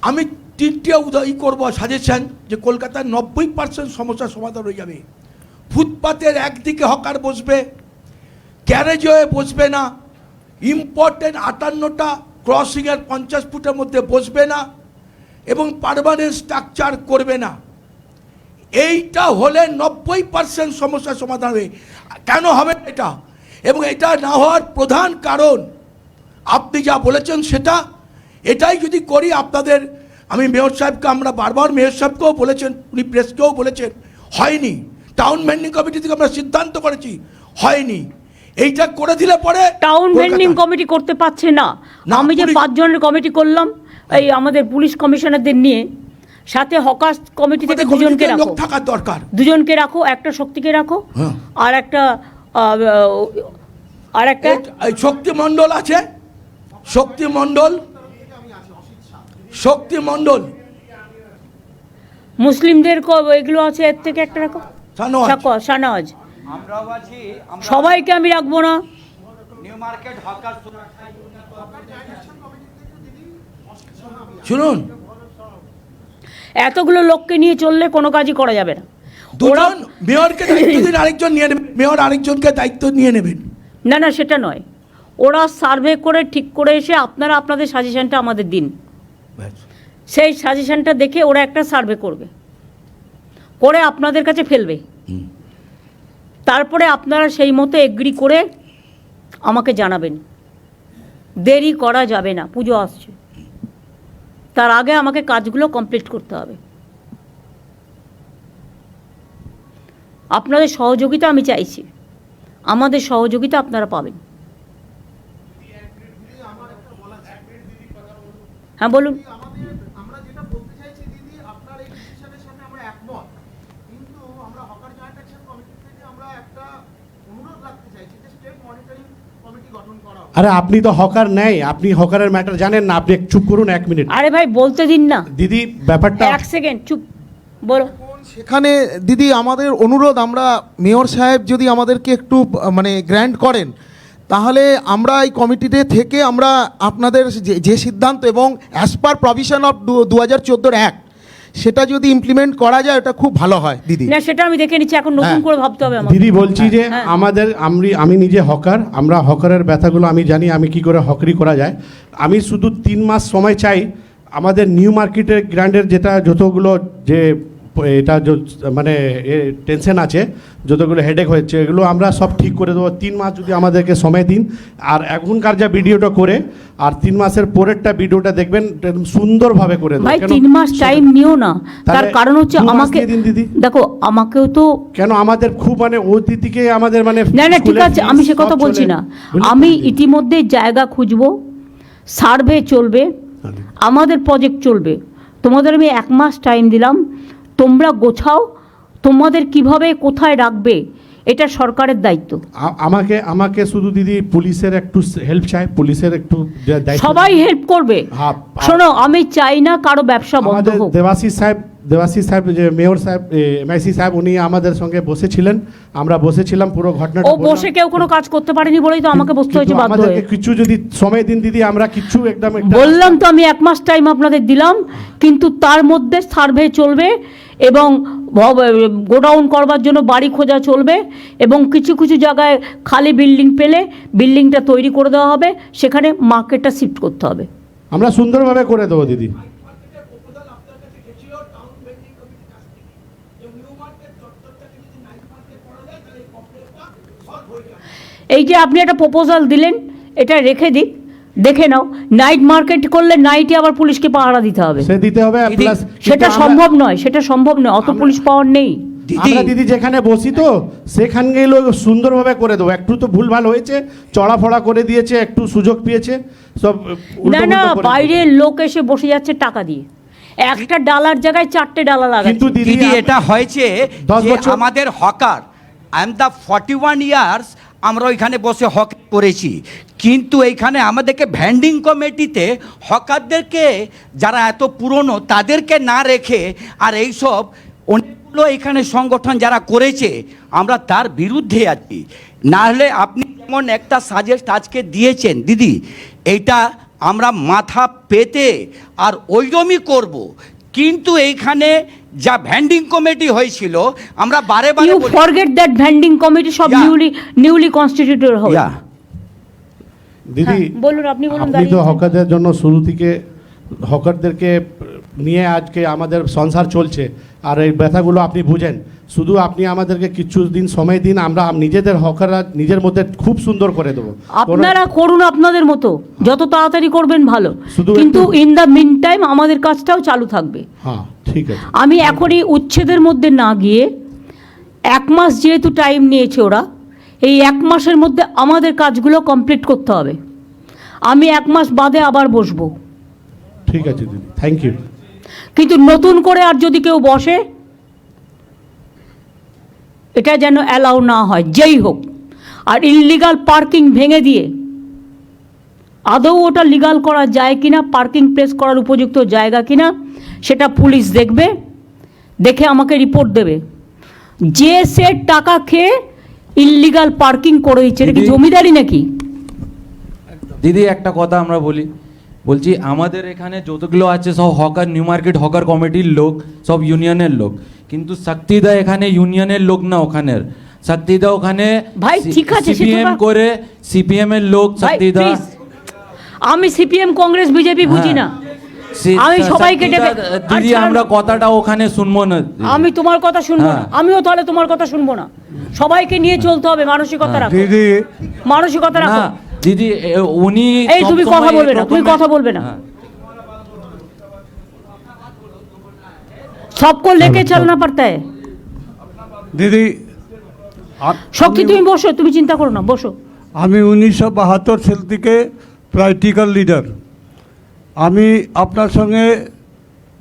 আমি 3টে করবো সাজেশন, যে কলকাতার 90% সমস্যার সমাধান হয়ে যাবে। ফুটপাতের একদিকে হকার বসবে, গ্যারেজে বসবে না, ইম্পর্টেন্ট 58টা ক্রসিংয়ের 50 ফুটের মধ্যে বসবে না এবং পার্মানেন্ট স্ট্রাকচার করবে না। এইটা হলে 90% সমস্যার সমাধান হবে। কেন হবে এটা? এবং এটা না হওয়ার প্রধান কারণ আপনি যা বলেছেন সেটা, এটাই যদি করি আপনাদের, আমি মেয়র সাহেবকে, আমরা বারবার মেয়র সাহেবকেও বলেছেন, উনি প্রেসকেও বলেছেন, হয়নি। টাউন ভেন্ডিং কমিটি থেকে আমরা সিদ্ধান্ত করেছি, হয়নি। এইটা করে দিলে পরে টাউন ভেন্ডিং কমিটি করতে পারছে না। আমি যে 5 জনের কমিটি করলাম এই আমাদের পুলিশ কমিশনারদের নিয়ে, সাথে হকার কমিটি থেকে 2 জনকে রাখো, থাকার দরকার, 2 জনকে রাখো, একটা শক্তিকে রাখো, আর একটা শক্তি মণ্ডল আছে, শক্তি মণ্ডল মুসলিমদের এগুলো আছে, এর থেকে একটা রাখো, শাহনওয়াজ। সবাইকে আমি রাখবো না। শুনুন, এতগুলো লোককে নিয়ে চললে কোনো কাজই করা যাবে না। দুজন মেয়রকে দায়িত্ব দিন, আরেকজন নিয়ে নেবেন, মেয়র আরেকজনকে দায়িত্ব নিয়ে নেবেন। না না, সেটা নয়। ওরা সার্ভে করে ঠিক করে এসে আপনারা আপনাদের সাজেশনটা আমাদের দিন। সেই সাজেশনটা দেখে ওরা একটা সার্ভে করবে, করে আপনাদের কাছে ফেলবে। তারপরে আপনারা সেই মতো এগ্রি করে আমাকে জানাবেন। দেরি করা যাবে না, পুজো আসছে, তার আগে আমাকে কাজগুলো কমপ্লিট করতে হবে। আপনাদের সহযোগিতা আমি চাইছি, আমাদের সহযোগিতা আপনারা পাবেন। হ্যাঁ বলুন। আমরা যেটা বলতে চাইছি দিদি, আপনার এই ডিসিশনের সাথে আমরা একমত, কিন্তু আমরা হকার জয়েন্ট অ্যাকশন কমিটি থেকে আমরা একটা অনুরোধ রাখতে চাইছি যে স্টেট মনিটরিং কমিটি গঠন করা হোক। আরে আপনি তো হকার নেই, আপনি হকারের ম্যাটার জানেন না, আপনি চুপ করুন 1 মিনিট। আরে ভাই বলতে দিন না দিদি, ব্যাপারটা 1 সেকেন্ড চুপ বলো। সেখানে দিদি আমাদের অনুরোধ, আমরা মেয়র সাহেব যদি আমাদেরকে একটু মানে গ্র্যান্ট করেন, তাহলে আমরা এই কমিটিতে থেকে আমরা আপনাদের যে সিদ্ধান্ত এবং as per provision of 2014 act, সেটা যদি ইমপ্লিমেন্ট করা যায় এটা খুব ভালো হয় দিদি। না সেটা আমি দেখে নিচ্ছি, এখন নতুন করে ভাবতে হবে আমাকে। দিদি বলছি যে হ্যাঁ। আমি নিজে হকার, আমরা হকারের ব্যথাগুলো আমি জানি, আমি কি করে হকারি করা যায়। আমি শুধু 3 মাস সময় চাই আমাদের নিউ মার্কেটের গ্র্যান্ডের যেটা যতগুলো যে এটা মানে টেনশন আছে, যতগুলো হেডেক হয়েছে এগুলো আমরা সব ঠিক করে দেবো। 3 মাস যদি আমাদেরকে সময় দিন, আর এখনকার যা ভিডিওটা করে আর 3 মাসের পরেরটা ভিডিওটা দেখবেন, একদম সুন্দরভাবে করে দেবো। ভাই কেন 3 মাস টাইম নিও না, তার তাহলে কারণ হচ্ছে 2 মাস আমাকে দিয়ে দিন দিদি। দেখো, আমাকেও তো কেন আমাদের খুব মানে অতিথিকে আমাদের মানে না না ঠিক স্কুলের আছে, fees আমি সে সব কথা চলে। বলছি না। বুঝলেন আমি দিদি? ইতিমধ্যে জায়গা খুঁজবো, সার্ভে চলবে, আমাদের প্রজেক্ট চলবে। তোমাদের আমি 1 মাস টাইম দিলাম, তোমরা গোছাও তোমাদের কিভাবে কোথায় রাখবে, এটা সরকারের দায়িত্ব। আমাকে শুধু দিদি পুলিশের একটু হেল্প চাই, পুলিশের একটু দায়িত্ব। সবাই হেল্প করবে। হ্যাঁ, শোনো, আমি চাই না কারো ব্যবসা বন্ধ আমাদের হোক। দেবাশিস সাহেব যে মেয়র সাহেব, এমআইসি সাহেব, উনি আমাদের সঙ্গে বসেছিলেন, আমরা বসেছিলাম, পুরো ঘটনাটা ও বললাম। বসে কেউ কোনো কাজ করতে পারেনি বলেই তো আমাকে বসতে হয়েছে কিন্তু বাধ্য হয়ে। আমাদেরকে কিছু যদি সময় দিন দিদি, আমরা কিছু একদম বললাম তো, আমি 1 মাস টাইম আপনাদের দিলাম, কিন্তু তার মধ্যে সার্ভে চলবে এবং গোডাউন করবার জন্য বাড়ি খোঁজা চলবে, এবং কিছু কিছু জায়গায় খালি বিল্ডিং পেলে বিল্ডিংটা তৈরি করে দেওয়া হবে, সেখানে মার্কেটটা শিফট করতে হবে। আমরা সুন্দরভাবে করে দেবো দিদি। এই যে আপনি একটা প্রপোজাল দিলেন, এটা রেখে দিক, দেখে নাও। নাইট মার্কেট করলে নাইটে আবার পুলিশকে পাহারা দিতে হবে, সে দিতে হবে, দিদি, প্লাস সেটা সম্ভব নয়, সেটা সম্ভব নয়, অত পুলিশ পাওয়ার নেই। আমরা দিদি যেখানে বসি তো সেখানে গেলেও সুন্দরভাবে করে দেবো। একটু তো ভুলভাল হয়েছে, চড়াফড়া করে দিয়েছে, একটু সুযোগ পেয়েছে, সব না না, উল্টোপুল্টো করে বাইরের লোক এসে বসে যাচ্ছে টাকা দিয়ে, একটা ডালার জায়গায় 4টে ডালা দিয়েছে। কিন্তু লাগাচ্ছে। দিদি দিদি এটা হয়েছে 10 যে বছর আমাদের hawker, I am the 41 years আমরা ওইখানে বসে হক করেছি, কিন্তু এইখানে আমাদেরকে ভ্যান্ডিং কমিটিতে হকারদেরকে যারা এত পুরনো তাদেরকে না রেখে, আর এইসব অনেকগুলো এখানে সংগঠন যারা করেছে, আমরা তার বিরুদ্ধে আছি। না হলে আপনি যেমন একটা সাজেস্ট আজকে দিয়েছেন দিদি, এইটা আমরা মাথা পেতে আর ওইরকমই করব, কিন্তু এইখানে যা ভ্যান্ডিং কমিটি হয়েছিল আমরা বারে বারে ইউ বলি- ফরগেট দ্যাট ভ্যান্ডিং কমিটি সব Yeah. নিউলি কনস্টিটিউটেড হবে। Yeah. দিদি হ্যাঁ, বলুন, আপনি বলুন, আপনি দাঁড়িয়ে তো আছেন। হকারদের জন্য শুরু থেকে হকারদেরকে নিয়ে আজকে আমাদের সংসার চলছে, আর এই ব্যথাগুলো আপনি বুঝেন। শুধু আপনি আমাদেরকে কিছু দিন সময় দিন, আমরা নিজেদের হকাররা নিজের মধ্যে খুব সুন্দর করে দেবো। আপনারা করুন আপনাদের মতো, যত তাড়াতাড়ি করবেন ভালো, শুধু কিন্তু একটু- ইন দ্য মিন টাইম আমাদের কাজটাও চালু থাকবে। হ্যাঁ, ঠিক আছে। আমি এখনই উচ্ছেদের মধ্যে না গিয়ে, 1 মাস যেহেতু টাইম নিয়েছে ওরা, এই 1 মাসের মধ্যে আমাদের কাজগুলো কমপ্লিট করতে হবে। আমি 1 মাস বাদে আবার বসবো, ঠিক আছে দিদি, থ্যাংক ইউ। কিন্তু নতুন করে আর যদি কেউ বসে, এটা যেন অ্যালাউ না হয়, যেই হোক। আর ইললিগাল পার্কিং ভেঙে দিয়ে আদৌ ওটা লিগাল করা যায় কিনা, পার্কিং প্লেস করার উপযুক্ত জায়গা কিনা, সেটা পুলিশ দেখবে, দেখে আমাকে রিপোর্ট দেবে। যে সে টাকা খেয়ে ইললিগাল পার্কিং করে দিচ্ছে, এটা কি দিদি- জমিদারি নাকি? দিদি একটা কথা আমরা বলছি আমাদের এখানে যতগুলো আছে সব হকার, নিউ মার্কেট হকার কমিটির লোক, সব ইউনিয়নের লোক, কিন্তু শক্তিদা এখানে ইউনিয়নের লোক না, ওখানের শক্তিদা ওখানে ভাই, ঠিক আছে, সে তো সিপিএম বা- করে, সিপিএম এর লোক ভাই, শক্তিদা। please, আমি সিপিএম কংগ্রেস বিজেপি বুঝি না। আমি সবাইকে ডেকে- দিদি আচ্ছা, আমরা কথাটা ওখানে শুনবো না দিদি। আমি তোমার কথা শুনবো না, হ্যাঁ। আমিও তাহলে তোমার কথা শুনবো না। সবাইকে নিয়ে চলতে হবে, মানসিকতা রাখো, মানসিকতা রাখো। না দিদি উনি এই তুমি সবসময় কথা বলবে না, তুমি প্রথমে- কথা বলবে না। হ্যাঁ। सबको लेके चलना पड़ता है। দিদি শক্তি, তুমি বসো, তুমি চিন্তা করো না, বসো। আমি 1972 সাল থেকে প্র্যাকটিক্যাল লিডার। আমি আপনার সঙ্গে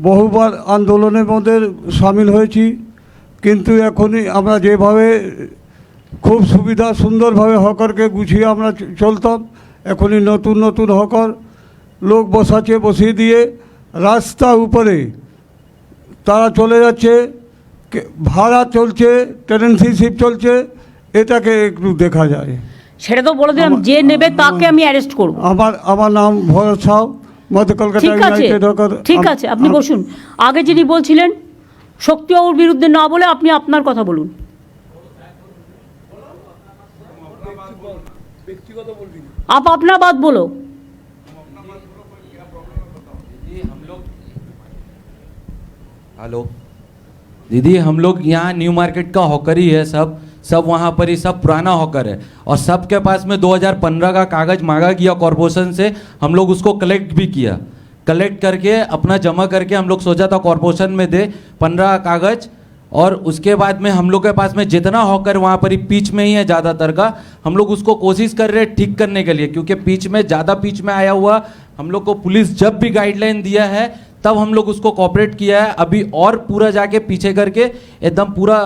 বহুবার আন্দোলনের মধ্যে সামিল হয়েছি, কিন্তু এখনই আমরা যেভাবে খুব সুবিধা সুন্দরভাবে হকারকে গুছিয়ে আমরা চলতাম, এখনই নতুন নতুন হকার লোক বসিয়ে দিয়ে রাস্তা উপরে তারা চলে যাচ্ছে, ভাড়া চলছে, টেনেন্সিশিপ চলছে, এটাকে একটু দেখা যায়। সেটা তো বলে দিলাম, যে নেবে তাকে আমি অ্যারেস্ট করব। আমার নাম ভরত সাউ, মধ্য কলকাতা ঠিক আছে, ইউনাইটেড হকার। ঠিক আছে, আপনি বসুন। আগে যিনি বলছিলেন শক্তিবাবুর বিরুদ্ধে না বলে আপনি আপনার কথা বলুন। आप अपना बात बोलो। हेलो दीदी हम लोग यहाँ न्यू मार्केट का हॉकर ही है, सब वहाँ पर ही सब पुराना हॉकर है और सबके पास में 2015 का कागज़ मांगा गया कॉरपोरेशन से, हम लोग उसको कलेक्ट भी किया, कलेक्ट करके अपना जमा करके हम लोग सोचा था कॉरपोरेशन में दे 15 कागज़, और उसके बाद में हम लोग के पास में जितना हॉकर वहाँ पर ही पीच में ही है ज़्यादातर का, हम लोग उसको कोशिश कर रहे हैं ठीक करने के लिए, क्योंकि पीच में ज़्यादा पीच में आया हुआ हम लोग को पुलिस जब भी गाइडलाइन दिया है तब हम लोग उसको कॉपरेट किया है। अभी और पूरा जाके पीछे करके एकदम पूरा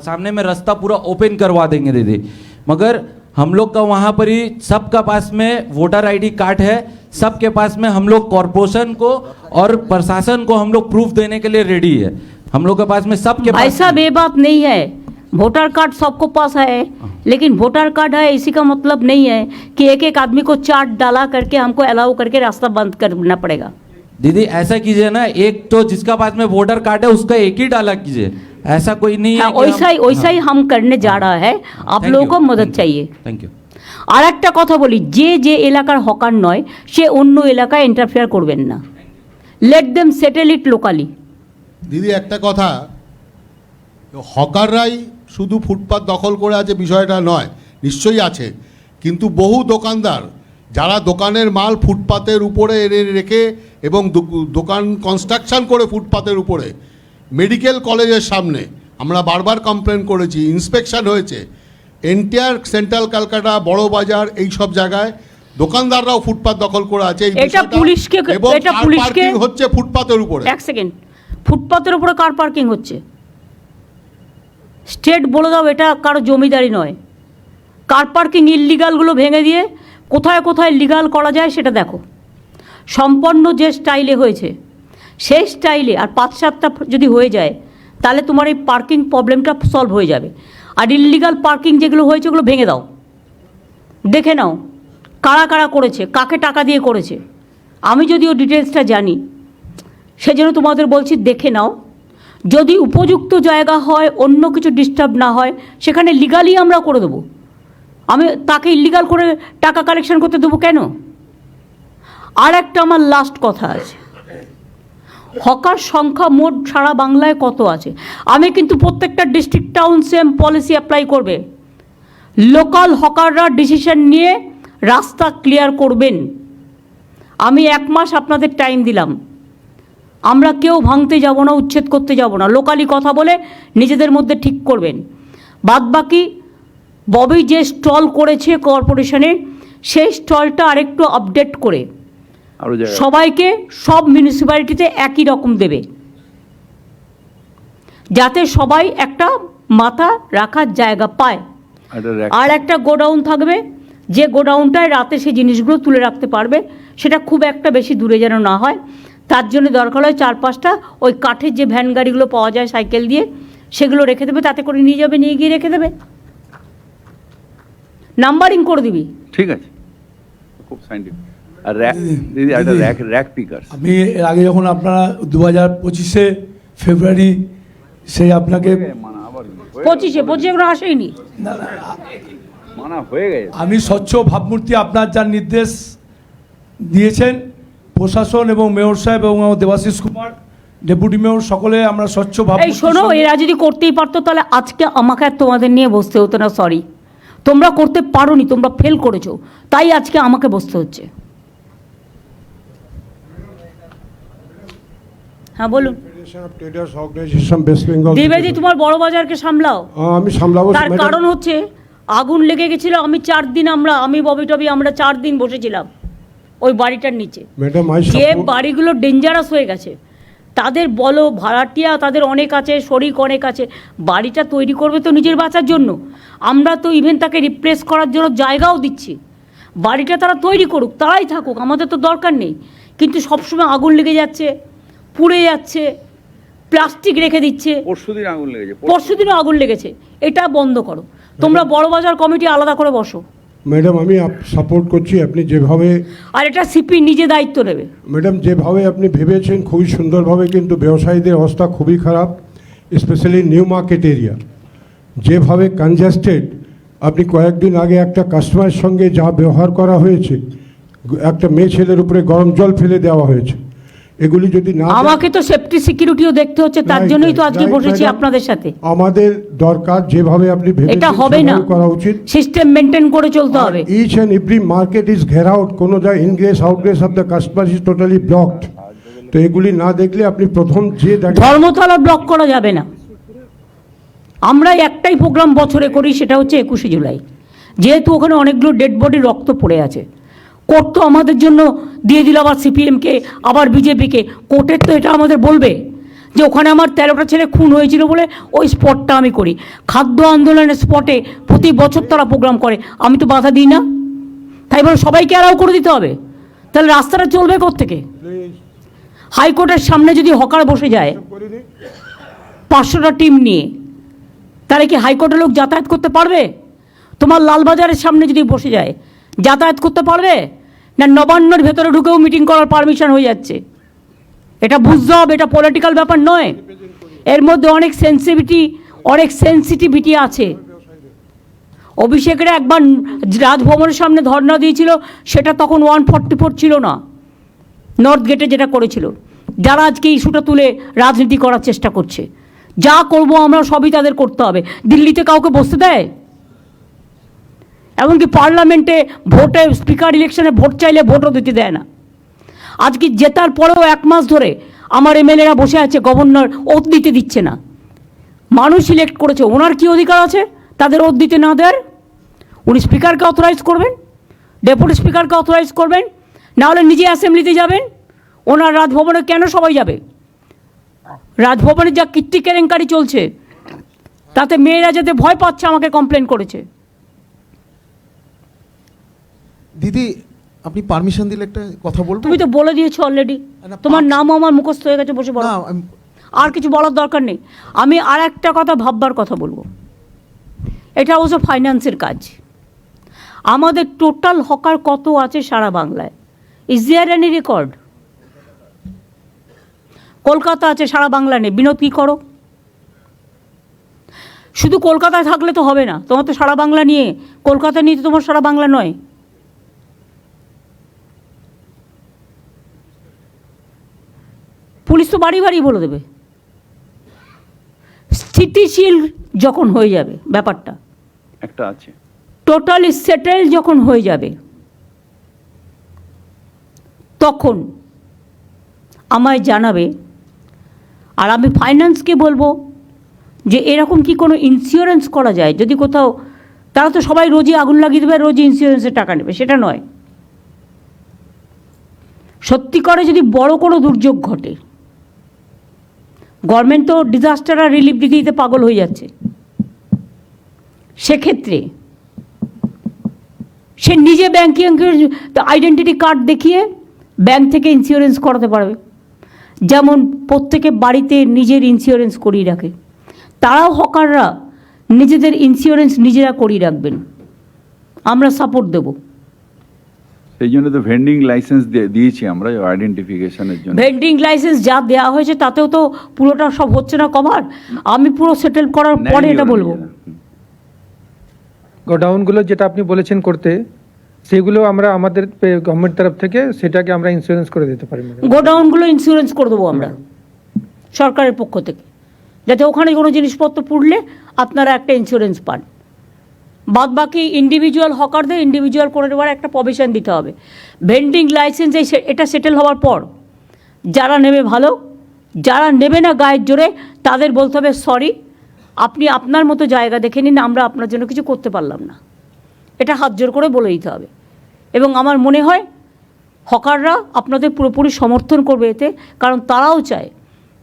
सामने में रास्ता पूरा ओपन करवा देंगे दीदी, मगर हम लोग का वहाँ पर ही सबका पास में वोटर आईडी कार्ड है, सबके पास में हम लोग कॉरपोरेशन को और प्रशासन को हम लोग प्रूफ देने के लिए रेडी है, हम लोग के पास में सबके पास। ऐसा बे बात नहीं है, वोटर कार्ड सबको पास है, लेकिन वोटर कार्ड है इसी का मतलब नहीं है कि एक एक आदमी को चार्ट डाला करके हमको अलाउ करके रास्ता बंद करना पड़ेगा। दीदी ऐसा कीजिए ना, एक तो जिसका पास में वोटर कार्ड है उसका एक ही डाला कीजिए, ऐसा कोई नहीं हाँ, है। वैसा ही हम करने जा रहा है, आप Thank लोगों you, को मदद thank you, चाहिए। thank you। আর একটা কথা বলি, যে এলাকার হকার নয় সে অন্য এলাকায় ইন্টারফেয়ার করবেন না, লেট দেম সেটেল ইট লোকালি। দিদি একটা কথা, হকাররাই শুধু ফুটপাত দখল করে আছে বিষয়টা নয়, নিশ্চয়ই আছে, কিন্তু বহু দোকানদার যারা দোকানের মাল ফুটপাতের উপরে এনে রেখে এবং দোকান কনস্ট্রাকশন করে ফুটপাতের উপরে, মেডিকেল কলেজের সামনে আমরা বারবার কমপ্লেন করেছি, ইন্সপেকশন হয়েছে, এন্টায়ার সেন্ট্রাল কলকাতা বড় বাজার এই সব জায়গায় দোকানদাররাও ফুটপাত দখল করে আছে। এই এটা বিষয়টা পুলিশকে এবং এটা কার পুলিশকে পার্কিং হচ্ছে ফুটপাতের উপরে। এক সেকেন্ড, ফুটপাতের উপরে কার পার্কিং হচ্ছে স্টেট বলে দাও, এটা কারো জমিদারি নয়। কার পার্কিং ইললিগালগুলো ভেঙে দিয়ে কোথায় কোথায় লিগাল করা যায় সেটা দেখো। সম্পন্ন যে স্টাইলে হয়েছে সেই স্টাইলে আর 5-7টা যদি হয়ে যায় তাহলে তোমার এই পার্কিং প্রবলেমটা সলভ হয়ে যাবে। আর ইললিগাল পার্কিং যেগুলো হয়েছে ওগুলো ভেঙে দাও, দেখে নাও কারা কারা করেছে, কাকে টাকা দিয়ে করেছে। আমি যদিও ডিটেলসটা জানি সেজন্য তোমাদের বলছি দেখে নাও, যদি উপযুক্ত জায়গা হয়, অন্য কিছু ডিস্টার্ব না হয়, সেখানে লিগালি আমরা করে দেবো। আমি তাকে ইলিগাল করে টাকা কালেকশন করতে দেবো কেন? আর একটা আমার লাস্ট কথা আছে, হকার সংখ্যা মোট সারা বাংলায় কত আছে? আমি কিন্তু প্রত্যেকটা district town same policy apply করবে। লোকাল হকাররা ডিসিশন নিয়ে রাস্তা ক্লিয়ার করবেন। আমি 1 মাস আপনাদের টাইম দিলাম, আমরা কেউ ভাঙতে যাব না, উচ্ছেদ করতে যাব না, লোকালি কথা বলে নিজেদের মধ্যে ঠিক করবেন। বাদবাকি ববি যে স্টল করেছে কর্পোরেশনে সেই স্টলটা আরেকটু আপডেট করে সবাইকে সব মিউনিসিপ্যালিটিতে একই রকম দেবে, যাতে সবাই একটা মাথা রাখার জায়গা পায়। আর একটা গোডাউন থাকবে, যে গোডাউনটায় রাতে সেই জিনিসগুলো তুলে রাখতে পারবে, সেটা খুব একটা বেশি দূরে যেন না হয়। তার জন্য দরকার হয় 4-5টা ওই কাঠের যে ভ্যান গাড়িগুলো পাওয়া যায় সাইকেল দিয়ে, সেগুলো রেখে দেবে, তাতে করে নিয়ে যাবে, নিয়ে গিয়ে রেখে দেবে, নাম্বারিং করে দিবি। ঠিক আছে, খুব সাইন্টিফিক। আর দিদি একটা র্যাক পিকার্স, আমি এর আগে যখন আপনারা 2025 ফেব্রুয়ারি সেই আপনাকে 25 এগুলো আসেনি, মানা হয়ে গেছে। আমি স্বচ্ছ ভাবমূর্তি আপনার যার নির্দেশ দিয়েছেন প্রশাসন এবং মেয়র সাহেব এবং দেবাশিস কুমার ডেপুটি মেয়র সকলে আমরা স্বচ্ছ এই ভাবমূর্তি। শোনো, এরা যদি করতেই পারতো তাহলে আজকে আমাকে আর তোমাদের নিয়ে বসতে হতো না। সরি, তোমরা করতে পারোনি, তোমরা ফেল করেছো, তাই আজকে আমাকে বসতে হচ্ছে। হ্যাঁ বলুন। দ্বিবেদী, তোমার বড় বাজারকে সামলাও। আমি সামলাবো। তার কারণ হচ্ছে আগুন লেগে গেছিল, আমি 4 দিন আমি ববি টবি আমরা 4 দিন বসেছিলাম ওই বাড়িটার নিচে। যে বাড়িগুলো ডেঞ্জারাস হয়ে গেছে তাদের বলো, ভাড়াটিয়া তাদের অনেক আছে, শরিক অনেক আছে, বাড়িটা তৈরি করবে তো নিজের বাঁচার জন্য। আমরা তো ইভেন তাকে রিপ্লেস করার জন্য জায়গাও দিচ্ছি, বাড়িটা তারা তৈরি করুক, তারাই থাকুক, আমাদের তো দরকার নেই। কিন্তু সবসময় আগুন লেগে যাচ্ছে, পুড়ে যাচ্ছে, প্লাস্টিক রেখে দিচ্ছে। পরশুদিন আগুন লেগেছে, পরশুদিনও আগুন লেগেছে, এটা বন্ধ করো। তোমরা বড় বাজার কমিটি আলাদা করে বসো। ম্যাডাম আমি সাপোর্ট করছি, আপনি যেভাবে, আর এটা সিপি নিজে দায়িত্ব নেবে। ম্যাডাম যেভাবে আপনি ভেবেছেন খুবই সুন্দরভাবে, কিন্তু ব্যবসায়ীদের অবস্থা খুবই খারাপ, স্পেশালি নিউ মার্কেট এরিয়া যেভাবে কনজাস্টেড। আপনি কয়েকদিন আগে একটা কাস্টমারের সঙ্গে যা ব্যবহার করা হয়েছে, একটা মেয়ে ছেলের উপরে গরম জল ফেলে দেওয়া হয়েছে, এগুলি যদি না আমাকে তো সেফটি সিকিউরিটিও দেখতে হচ্ছে, তার Right, জন্যই তো right, আজকে right, বসেছি madam. আপনাদের সাথে। আমাদের দরকার যেভাবে আপনি এটা ভেবেছেন হবে না, সেভাবে করা উচিত। সিস্টেম মেনটেন করে চলতে হবে। Each and every market is ঘেরাউট, কোনো the ingress outgress of the customer is totally blocked. তো এগুলি না দেখলে আপনি প্রথম যে দেখেন ধর্মতলা ব্লক করা যাবে না। আমরা একটাই প্রোগ্রাম বছরে করি, সেটা হচ্ছে 21শে জুলাই। যেহেতু ওখানে অনেকগুলো ডেড বডি রক্ত পড়ে আছে, কোর্ট তো আমাদের জন্য দিয়ে দিল আবার সিপিএমকে, আবার বিজেপিকে। কোর্টের তো এটা আমাদের বলবে যে ওখানে আমার 13টা ছেলে খুন হয়েছিল বলে ওই স্পটটা আমি করি। খাদ্য আন্দোলনের স্পটে প্রতি বছর তারা প্রোগ্রাম করে, আমি তো বাধা দিই না। তাই বলে সবাইকে অ্যালাউ করে দিতে হবে? তাহলে রাস্তাটা চলবে কোত্থেকে? হাইকোর্টের সামনে যদি হকার বসে যায় 500টা টিম নিয়ে, তাহলে কি হাইকোর্টের লোক যাতায়াত করতে পারবে? তোমার লালবাজারের সামনে যদি বসে যায় যাতায়াত করতে পারবে না? নবান্নর ভেতরে ঢুকেও মিটিং করার পারমিশন হয়ে যাচ্ছে। এটা বুঝতে হবে, এটা পলিটিক্যাল ব্যাপার নয়। এর মধ্যে অনেক সেন্সিটিভিটি আছে। অভিষেকের একবার রাজভবনের সামনে ধর্ণা দিয়েছিল, সেটা তখন 144 ছিল না, নর্থ গেটে যেটা করেছিল। যারা আজকে ইস্যুটা তুলে রাজনীতি করার চেষ্টা করছে, যা করব আমরা সবই তাদের করতে হবে। দিল্লিতে কাউকে বসতে দেয়? এমনকি পার্লামেন্টে ভোটে, স্পিকার ইলেকশনে ভোট চাইলে ভোটও দিতে দেয় না। আজকে জেতার পরেও 1 মাস ধরে আমার এমএলএরা বসে আছে, গভর্নর ওথ দিতে দিচ্ছে না। মানুষ ইলেক্ট করেছে, ওনার কি অধিকার আছে তাদের ওথ দিতে না দেওয়ার? উনি স্পিকারকে অথরাইজ করবেন, ডেপুটি স্পিকারকে অথরাইজ করবেন, না হলে নিজে অ্যাসেম্বলিতে যাবেন। ওনার রাজভবনে কেন সবাই যাবে? রাজভবনে যা কীর্তি কেলেঙ্কারি চলছে, তাতে মেয়েরা যেতে ভয় পাচ্ছে, আমাকে কমপ্লেন করেছে। দিদি আপনি পারমিশন দিলে একটা কথা বলবো? তুমি তো বলে দিয়েছো অলরেডি, তোমার নামও আমার মুখস্থ হয়ে গেছে, বসে বলো। না, আর কিছু বলার দরকার নেই। আমি আর একটা কথা ভাববার কথা বলবো। এটা অবশ্য ফাইন্যান্সের কাজ। আমাদের টোটাল হকার কত আছে সারা বাংলায়? Is there any record? Kolkata আছে, সারা বাংলা নেই। বিনোদ কী করো? শুধু কলকাতায় থাকলে তো হবে না, তোমার তো সারা বাংলা নিয়ে, কলকাতা নিয়ে তো তোমার সারা বাংলা নয়। পুলিশ তো বাড়ি বাড়ি বলে দেবে। স্থিতিশীল যখন হয়ে যাবে ব্যাপারটা, একটা আছে, টোটালি সেটেল যখন হয়ে যাবে, তখন আমায় জানাবে। আর আমি ফাইন্যান্সকে বলবো যে এরকম কি কোনো ইন্স্যুরেন্স করা যায়? যদি কোথাও, তারা তো সবাই রোজই আগুন লাগিয়ে দেবে, রোজই ইন্স্যুরেন্সের টাকা নেবে, সেটা নয়। সত্যি করে যদি বড় কোনো দুর্যোগ ঘটে, গভর্নমেন্ট তো ডিজাস্টার আর রিলিফ দিতে দিতে পাগল হয়ে যাচ্ছে, সেক্ষেত্রে সে নিজে ব্যাংকিং আইডেন্টিটি কার্ড দেখিয়ে ব্যাংক থেকে ইন্স্যুরেন্স করাতে পারবে। যেমন প্রত্যেকে বাড়িতে নিজের ইন্স্যুরেন্স করিয়ে রাখে, তারাও হকাররা নিজেদের ইন্স্যুরেন্স নিজেরা করিয়ে রাখবেন, আমরা সাপোর্ট দেব। সেই জন্য তো ভেন্ডিং লাইসেন্স দিয়েছি আমরা আইডেন্টিফিকেশনের জন্য। ভেন্ডিং লাইসেন্স যা দেওয়া হয়েছে তাতেও তো পুরোটা সব হচ্ছে না কভার। আমি পুরো সেটেল করার পরে এটা বলবো। গোডাউনগুলো যেটা আপনি বলেছেন করতে, সেগুলো আমরা আমাদের গভর্নমেন্ট তরফ থেকে সেটাকে আমরা ইন্স্যুরেন্স করে দিতে পারি। গোডাউনগুলো ইন্স্যুরেন্স করে দেবো আমরা সরকারের পক্ষ থেকে, যাতে ওখানে কোনো জিনিসপত্র পুড়লে আপনারা একটা ইন্স্যুরেন্স পান। বাদ বাকি ইন্ডিভিজুয়াল হকারদের ইন্ডিভিজুয়াল করে দেওয়ার একটা প্রভিশন দিতে হবে। ভেন্ডিং লাইসেন্স এটা সেটেল হওয়ার পর যারা নেবে ভালো, যারা নেবে না গায়ের জোরে, তাদের বলতে হবে সরি, আপনি আপনার মতো জায়গা দেখে নিন, আমরা আপনার জন্য কিছু করতে পারলাম না। এটা হাত জোর করে বলে দিতে হবে। এবং আমার মনে হয় হকাররা আপনাদের পুরোপুরি সমর্থন করবে এতে, কারণ তারাও চায়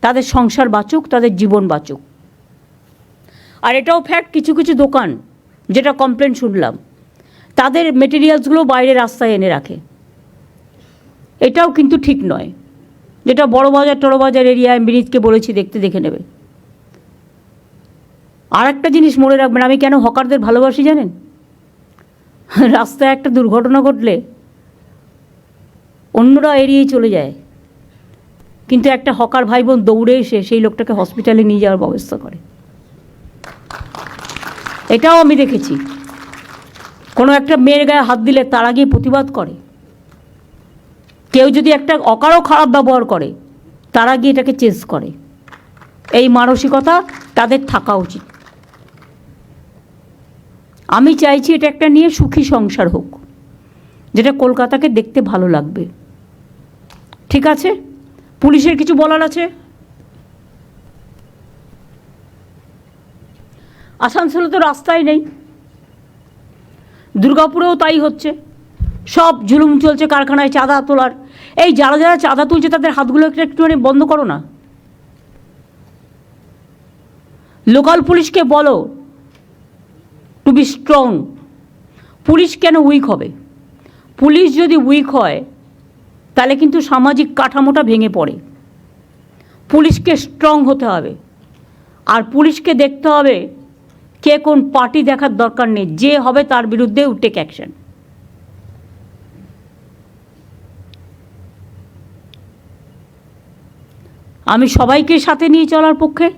তাদের সংসার বাঁচুক, তাদের জীবন বাঁচুক। আর এটাও ফ্যাক্ট, কিছু কিছু দোকান যেটা কমপ্লেন শুনলাম, তাদের মেটেরিয়ালসগুলো বাইরে রাস্তায় এনে রাখে, এটাও কিন্তু ঠিক নয়। যেটা বড় বাজার টড়ো বাজার এরিয়া, আমি বিনীতকে বলেছি দেখে নেবে। আর একটা জিনিস মনে রাখবেন, আমি কেন হকারদের ভালোবাসি জানেন? রাস্তায় একটা দুর্ঘটনা ঘটলে অন্যরা এড়িয়েই চলে যায়, কিন্তু একটা হকার ভাই বোন দৌড়ে এসে সেই লোকটাকে হসপিটালে নিয়ে যাওয়ার ব্যবস্থা করে। এটাও আমি দেখেছি। কোনো একটা মেয়ের গায়ে হাত দিলে তারা গিয়ে প্রতিবাদ করে। কেউ যদি একটা অকারও খারাপ ব্যবহার করে, তারা গিয়ে এটাকে চেঞ্জ করে। এই মানসিকতা তাদের থাকা উচিত। আমি চাইছি এটা একটা নিয়ে সুখী সংসার হোক, যেটা কলকাতাকে দেখতে ভালো লাগবে। ঠিক আছে, পুলিশের কিছু বলার আছে? আসানসোলে তো রাস্তাই নেই, দুর্গাপুরেও তাই হচ্ছে, সব জুলুম চলছে কারখানায় চাঁদা তোলার। এই যারা যারা চাঁদা তুলছে তাদের হাতগুলো একটুখানি বন্ধ করো না। লোকাল পুলিশকে বলো টু বি স্ট্রং। পুলিশ কেন উইক হবে? পুলিশ যদি উইক হয় তাহলে কিন্তু সামাজিক কাঠামোটা ভেঙে পড়ে। পুলিশকে স্ট্রং হতে হবে, আর পুলিশকে দেখতে হবে কে কোন পার্টি দেখার দরকার নেই, যে হবে তার বিরুদ্ধে টেক অ্যাকশন। আমি সবাইকে সাথে নিয়ে চলার পক্ষে,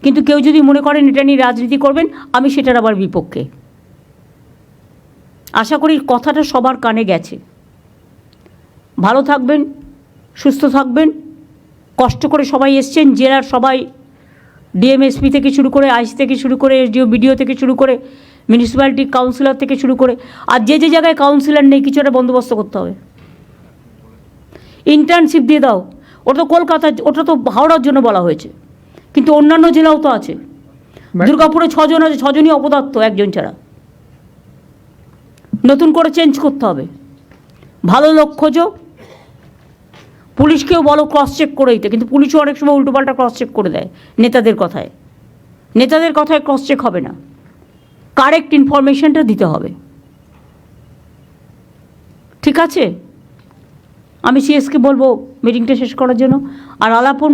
কিন্তু কেউ যদি মনে করেন এটা নিয়ে রাজনীতি করবেন, আমি সেটার আবার বিপক্ষে। আশা করি কথাটা সবার কানে গেছে। ভালো থাকবেন, সুস্থ থাকবেন। কষ্ট করে সবাই এসছেন, জেলার সবাই, ডিএমএসপি থেকে শুরু করে, আইসি থেকে শুরু করে, এসডিও বিডিও থেকে শুরু করে, মিউনিসিপ্যালিটি কাউন্সিলর থেকে শুরু করে, আর যে যে জায়গায় কাউন্সিলর নেই কিছু একটা বন্দোবস্ত করতে হবে। ইন্টার্নশিপ দিয়ে দাও। ওটা তো কলকাতা, ওটা তো হাওড়ার জন্য বলা হয়েছে, কিন্তু অন্যান্য জেলাও তো আছে। দুর্গাপুরে 6 জন আছে, 6 জনই অপদার্থ, একজন ছাড়া। নতুন করে চেঞ্জ করতে হবে। ভালো লোক খোঁজো, পুলিশকেও বলো ক্রস চেক করে দিতে, কিন্তু পুলিশও অনেক সময় উল্টোপাল্টা ক্রস চেক করে দেয় নেতাদের কথায়। নেতাদের কথায় ক্রস চেক হবে না, কারেক্ট ইনফরমেশনটা দিতে হবে। ঠিক আছে, আমি সিএসকে বলবো মিটিংটা শেষ করার জন্য। আর আলাপন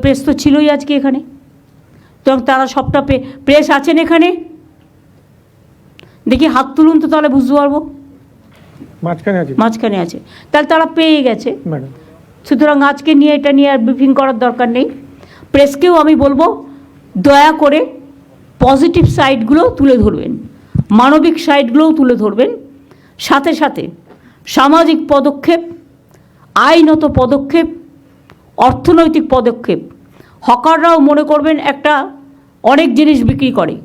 প্রেস তো ছিলই আজকে এখানে, তো তারা সবটা প্রেস আছেন এখানে, দেখি হাত তুলুন তো, তাহলে বুঝতে পারবো। মাঝখানে আছে, তাহলে তারা পেয়ে গেছে। সুতরাং আজকে নিয়ে এটা নিয়ে আর ব্রিফিং করার দরকার নেই। প্রেসকেও আমি বলবো দয়া করে পজিটিভ সাইডগুলো তুলে ধরবেন, মানবিক সাইডগুলোও তুলে ধরবেন, সাথে সাথে সামাজিক পদক্ষেপ, আইনত পদক্ষেপ, অর্থনৈতিক পদক্ষেপ। হকাররাও মনে করবেন একটা অনেক জিনিস বিক্রি করে,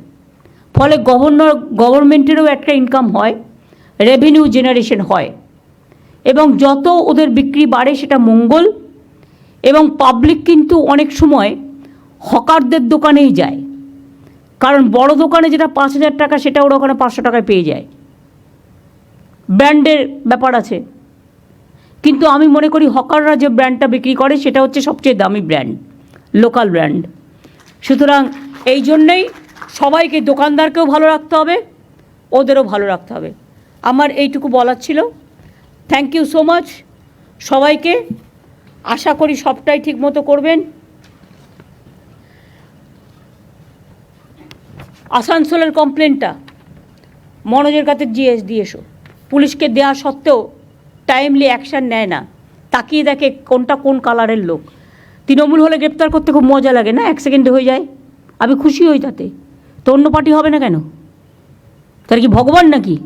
ফলে গভর্নমেন্টেরও একটা ইনকাম হয়, রেভিনিউ জেনারেশন হয়, এবং যত ওদের বিক্রি বাড়ে সেটা মঙ্গল। এবং পাবলিক কিন্তু অনেক সময় হকারদের দোকানেই যায়, কারণ বড় দোকানে যেটা 5,000 টাকা সেটা ওরা ওখানে 500 টাকায় পেয়ে যায়। ব্র্যান্ডের ব্যাপার আছে, কিন্তু আমি মনে করি হকাররা যে ব্র্যান্ডটা বিক্রি করে সেটা হচ্ছে সবচেয়ে দামি ব্র্যান্ড, লোকাল ব্র্যান্ড। সুতরাং এই জন্যেই সবাইকে, দোকানদারকেও ভালো রাখতে হবে, ওদেরও ভালো রাখতে হবে। আমার এইটুকু বলার ছিল। থ্যাংক ইউ সো মাচ সবাইকে। আশা করি সবটাই ঠিকমতো করবেন। আসানসোলের কমপ্লেনটা মনোজের কাছে দিয়ে এসো। পুলিশকে দেওয়া সত্ত্বেও টাইমলি অ্যাকশান নেয় না, তাকিয়ে দেখে কোনটা কোন কালারের লোক। তৃণমূল হলে গ্রেপ্তার করতে খুব মজা লাগে না, 1 সেকেন্ডে হয়ে যায়, আমি খুশি হই তাতে। তো অন্য পার্টি হবে না কেন? তার কি ভগবান নাকি?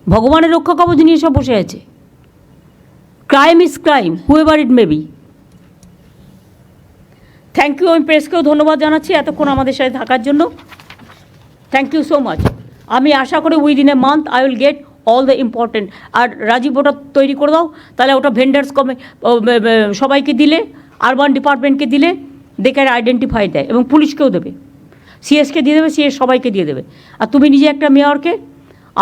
ভগবানের রক্ষা কবচ নিয়ে সব বসে আছে। Crime is crime, however it may be. Thank you. আমি প্রেসকেও ধন্যবাদ জানাচ্ছি এতক্ষণ আমাদের সাথে থাকার জন্য। Thank you so much. আমি আশা করি within a month I will get all the important. আর রাজীব ওটা তৈরি করে দাও, তাহলে ওটা ভেন্ডার্স সবাইকে দিলে, আরবান ডিপার্টমেন্টকে দিলে, দে ক্যান আইডেন্টিফাই দেয়, এবং পুলিশকেও দেবে, সিএসকে দিয়ে দেবে, সিএস সবাইকে দিয়ে দেবে। আর তুমি নিজে একটা মেয়রকে,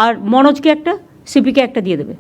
আর মনোজকে একটা, সিপিকে একটা দিয়ে দেবে।